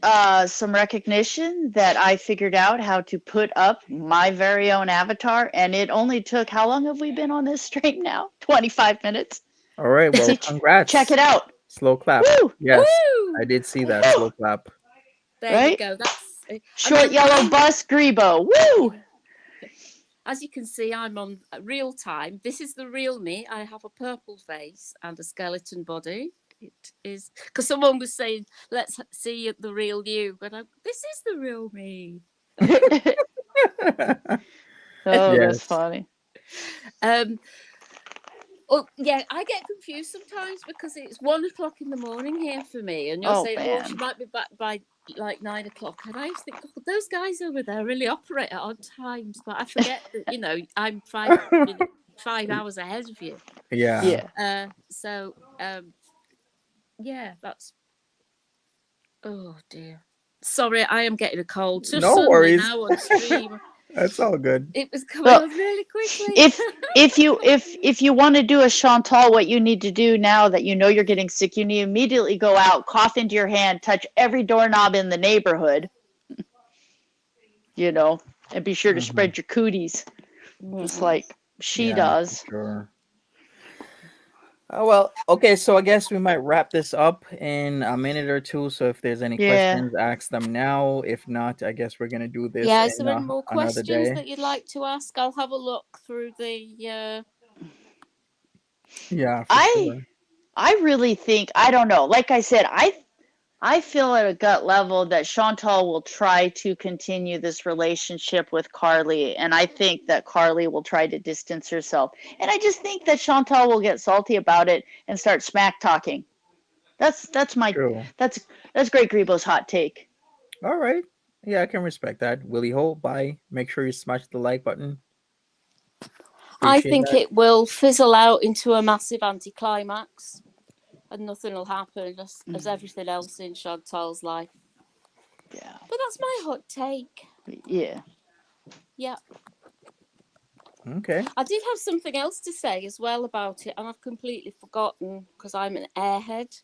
some recognition that I figured out how to put up my very own avatar? And it only took, how long have we been on this stream now? 25 minutes. All right, well, congrats. Check it out. Slow clap. Woo! Yes, Woo! I did see that slow clap. There Right? you go. That's Short yellow bus, Grebo. Woo! As you can see, I'm on real time. This is the real me. I have a purple face and a skeleton body. It is because someone was saying, "Let's see the real you," but this is the real me. Oh, Yes. that's funny. Oh yeah, I get confused sometimes because it's 1:00 in the morning here for me, and you're saying, "Oh, she might be back by like 9:00," and I used to think, "God, those guys over there really operate at odd times," but I forget that I'm 5 hours ahead of you. Yeah. So yeah, that's. Oh dear. Sorry, I am getting a cold. Just No suddenly worries. now on stream. That's all good. It was coming on really quickly. If you want to do a Chantal, what you need to do now that you know you're getting sick, you need to immediately go out, cough into your hand, touch every doorknob in the neighborhood, and be sure to spread your cooties, just like she does. Sure. Well, okay, so I guess we might wrap this up in a minute or two. So if there's any questions, ask them now. If not, I guess we're gonna do this. Yeah, is there any more another questions day. that you'd like to ask? I'll have a look through the. Yeah, for sure. I really think, I don't know. Like I said, I feel at a gut level that Chantal will try to continue this relationship with Karlee, and I think that Karlee will try to distance herself. And I just think that Chantal will get salty about it and start smack talking. That's Great Grebo's hot take. All right. Yeah, I can respect that. Willie Ho, bye. Make sure you smash the like button. I think it will fizzle out into a massive anticlimax. And nothing will happen as everything else in Chantal's life. Yeah. But that's my hot take. Yeah. Yeah. Okay. I did have something else to say as well about it, and I've completely forgotten because I'm an airhead.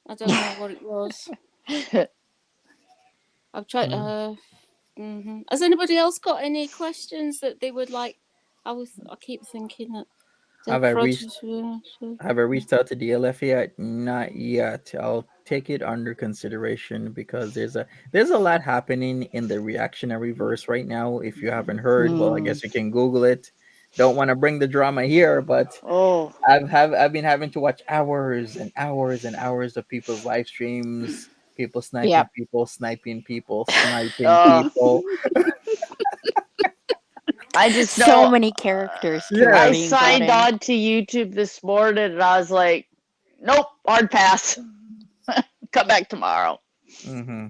I don't know what it was. I've tried. Has anybody else got any questions that they would like? I keep thinking that. Have I reached out to DLF yet? Not yet. I'll take it under consideration because there's a lot happening in the reactionary verse right now. If you haven't heard, well, I guess you can Google it. Don't want to bring the drama here, but I've been having to watch hours and hours and hours of people's live streams. People sniping people, sniping people, sniping people. I just know so many characters. I signed on to YouTube this morning and I was like, nope, hard pass. Come back tomorrow. Mm-hmm.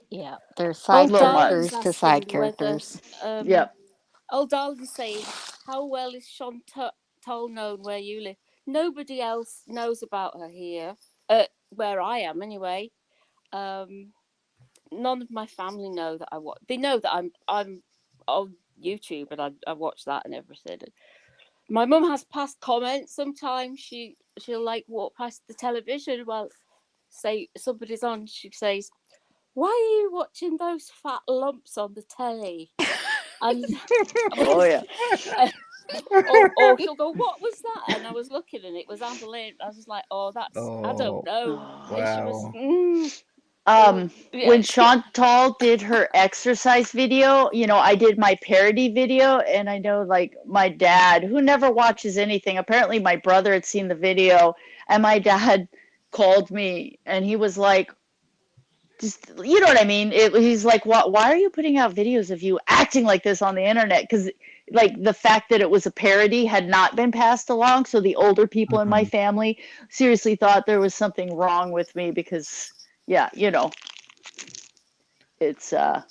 Yeah, there's Old side Little much. Darling's characters to side asking whether characters. Yep. Old Darling's saying, how well is Chantal known where you live? Nobody else knows about her here, where I am anyway. None of my family know that I watch. They know that I'm on YouTube and I watch that and everything. My mum has past comments. Sometimes she'll like walk past the television while say somebody's on. She says, "Why are you watching those fat lumps on the telly?" And Oh yeah. or she'll go, "What was that?" And I was looking, and it was Anne Boleyn. I was just like, "Oh, that's I don't Oh, know." And she was, When yeah, Chantal did her exercise video, I did my parody video, and I know like my dad, who never watches anything, apparently my brother had seen the video, and my dad called me, and he was like, just you know what I mean? He's like, why are you putting out videos of you acting like this on the internet? Because like the fact that it was a parody had not been passed along, so the older people in my mm-hmm. family seriously thought there was something wrong with me because, yeah, it's yeah.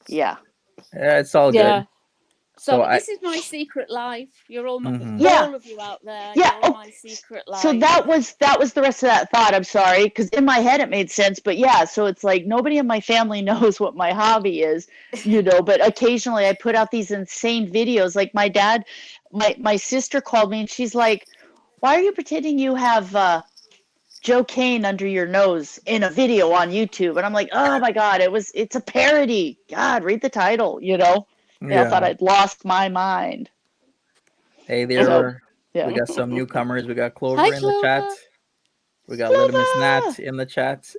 Yeah, it's all yeah. good. So So I. this is my secret life. You're all Mm-hmm. Yeah. all of you out there. Yeah. You're my secret life. So that was the rest of that thought. I'm sorry, because in my head it made sense, but yeah. So it's like nobody in my family knows what my hobby is, But occasionally I put out these insane videos. Like my dad, my sister called me and she's like, "Why are you pretending you have Joe Kane under your nose in a video on YouTube?" And I'm like, "Oh my God, it's a parody. God, read the title, And I thought Yeah. I'd lost my mind. Hey So there. yeah. We got some newcomers. We got Hi, Clover in the chat. Clover. We got Little Miss Nat Clover! in the chat.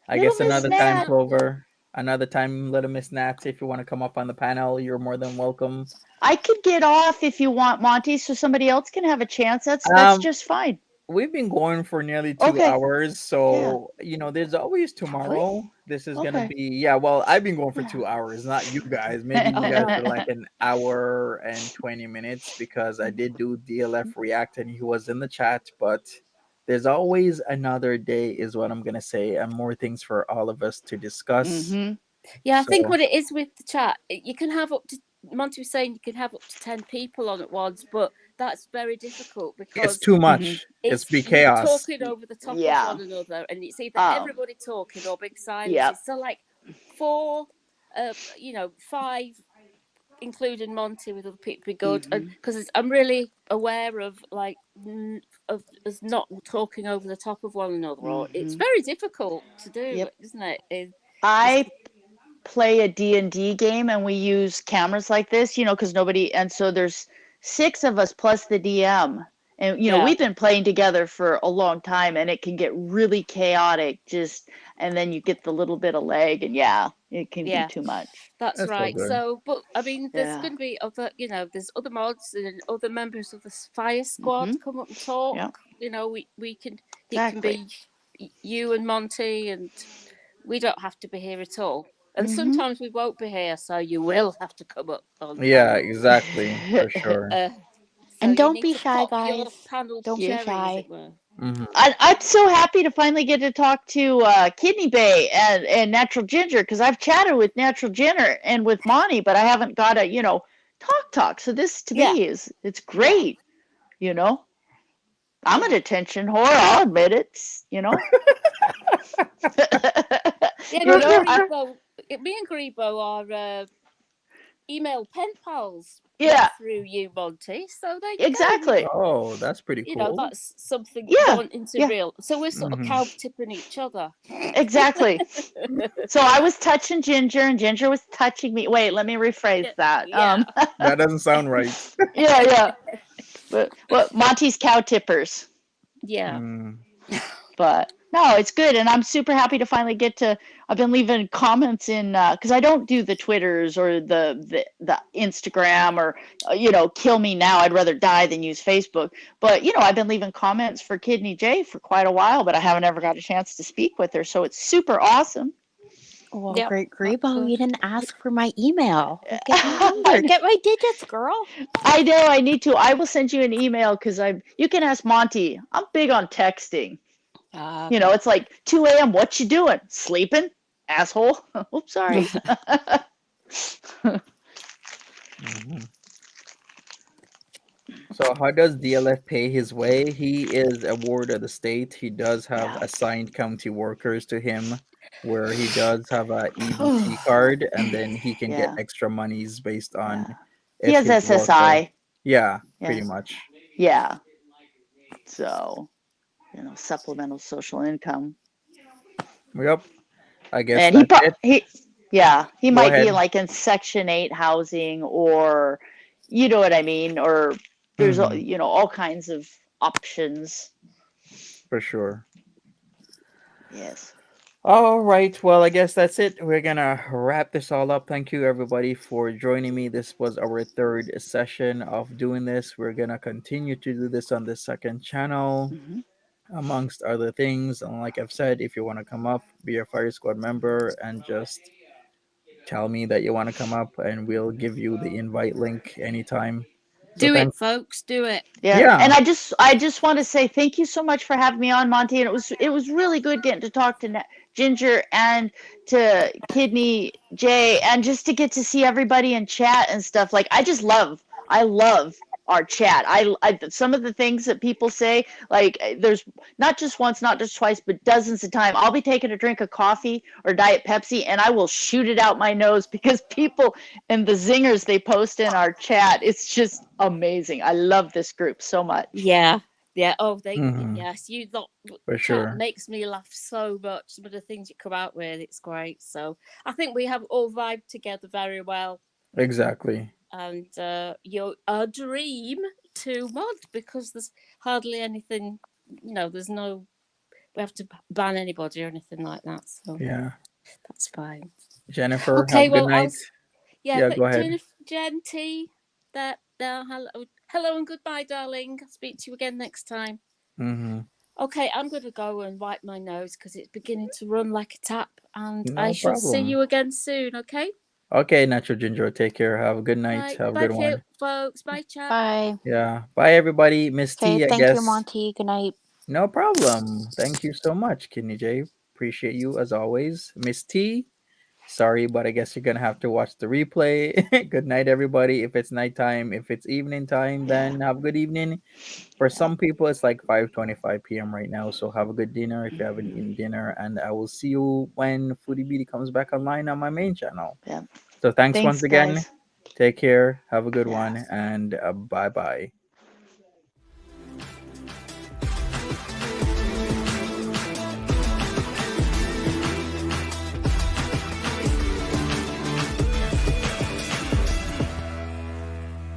I Little guess Miss another time, Nat. Clover. Another time, Little Miss Nat. If you want to come up on the panel, you're more than welcome. I could get off if you want, Monty, so somebody else can have a chance. That's Um, just fine. we've been going for nearly 2 Okay. hours, so there's always tomorrow. This is gonna Okay. be well, I've been going for 2 hours, not you guys. Maybe you guys are like an hour and 20 minutes because I did do DLF React and he was in the chat, but there's always another day, is what I'm gonna say, and more things for all of us to discuss. Mm-hmm. Yeah, I think So what it is with the chat, you can have up to Monty was saying you can have up to 10 people on at once, but that's very difficult it's because too much. It's be you're chaos. talking over the top Yeah. of one another, and it's either Oh. everybody talking or big silences. Yep. So like 4, 5, including Monty with other people, be good. And because I'm really aware of like of us not talking over the top of one another, or it's very difficult to do, Yep. isn't it? I play a D&D game and we use cameras like this, because and so there's 6 of us plus the DM. And, we've been playing together for a long time and it can get really chaotic and then you get the little bit of lag and it can be too much. That's right. So good. So, but I mean, there's going to be other, there's other mods and other members of the fire squad come up and talk. Yeah. We can, Exactly. it can be you and Monty, and we don't have to be here at all. And sometimes we won't be here, so you will have to come up on. Yeah, exactly, for sure. And don't be shy, guys. Don't be shy. Mm-hmm. I'm so happy to finally get to talk to Kidney Bay and Natural Ginger because I've chatted with Natural Ginger and with Monty, but I haven't got a talk. So this to me it's great. I'm an attention whore. I'll admit it. Me and Grebo are email pen pals. Yeah. Through you, Monty. So they exactly. Oh, that's pretty cool. That's something going into real. So we're sort of cow tipping each other. Exactly. So I was touching Ginger and Ginger was touching me. Wait, let me rephrase that. Yeah. That doesn't sound right. Yeah. But Monty's cow tippers. Yeah. But no, it's good, and I'm super happy to finally get to. I've been leaving comments in because I don't do the Twitters or the Instagram or kill me now. I'd rather die than use Facebook. But I've been leaving comments for Kidney J for quite a while, but I haven't ever got a chance to speak with her. So it's super awesome. Well, Great Grebo, you didn't ask for my email. Get my number. Get my digits, girl. I know. I need to. I will send you an email because you can ask Monty. I'm big on texting. You know, it's like 2 a.m. What you doing? Sleeping, asshole. Oops, sorry. Mhm. So how does DLF pay his way? He is a ward of the state. He does have Yeah. assigned county workers to him, where he does have a EBT card, and then he can get Yeah. extra monies based Yeah. on He if has his worker. SSI. Yeah, pretty Yes. much. Yeah. So, supplemental social income. Yep. I guess And he that's pro it. he Go might be ahead. like in Section 8 housing, or you know what I mean, or there's Hmm. all kinds of options. For sure. Yes. All right. Well, I guess that's it. We're gonna wrap this all up. Thank you, everybody, for joining me. This was our third session of doing this. We're gonna continue to do this on the second channel, Hmm. amongst other things. And like I've said, if you want to come up, be a Fire Squad member, and just tell me that you want to come up, and we'll give you the invite link anytime. So Do it, thanks. folks. Do it. Yeah, and Yeah, I just want to say thank you so much for having me on, Monty. And it was really good getting to talk to Ginger and to Kidney Jay, and just to get to see everybody in chat and stuff. Like I love our chat. I some of the things that people say, like there's not just once, not just twice, but dozens of times. I'll be taking a drink of coffee or Diet Pepsi, and I will shoot it out my nose because people and the zingers they post in our chat, it's just amazing. I love this group so much. Yeah. Yeah. Oh, hmm, yes, you lot for chat sure. makes me laugh so much. Some of the things you come out with, it's great. So I think we have all vibed together very well. Exactly. And you're a dream to mod because there's hardly anything, there's no, we have to ban anybody or anything like that. So Yeah. that's fine. Jennifer, have Okay, a good well, night. yeah, Yeah, but go ahead. Jennifer, Jen T, hello and goodbye, darling. I'll speak to you again next time. Hmm. Okay, I'm going to go and wipe my nose because it's beginning to run like a tap, and I No shall see problem. you again soon, okay? Okay, Natural Ginger, take care. Have a good night. Right, Have a bye, good one. folks. Bye, chat. Bye. Yeah. Bye, everybody. Miss Okay, T, I thank you, guess. Monty. Good night. No problem. Thank you so much, Kidney J. Appreciate you as always. Miss T, sorry, but I guess you're going to have to watch the replay. Good night, everybody. If it's nighttime, if it's evening time, Yeah. then have a good evening. For Yeah. some people, it's like 5:25 p.m. right now. So have a good dinner if you haven't eaten dinner. And I will see you when Foodie Beauty comes back online on my main channel. Yeah. So thanks once Thanks, again. guys. Take care. Have a good Yeah. one. And bye bye.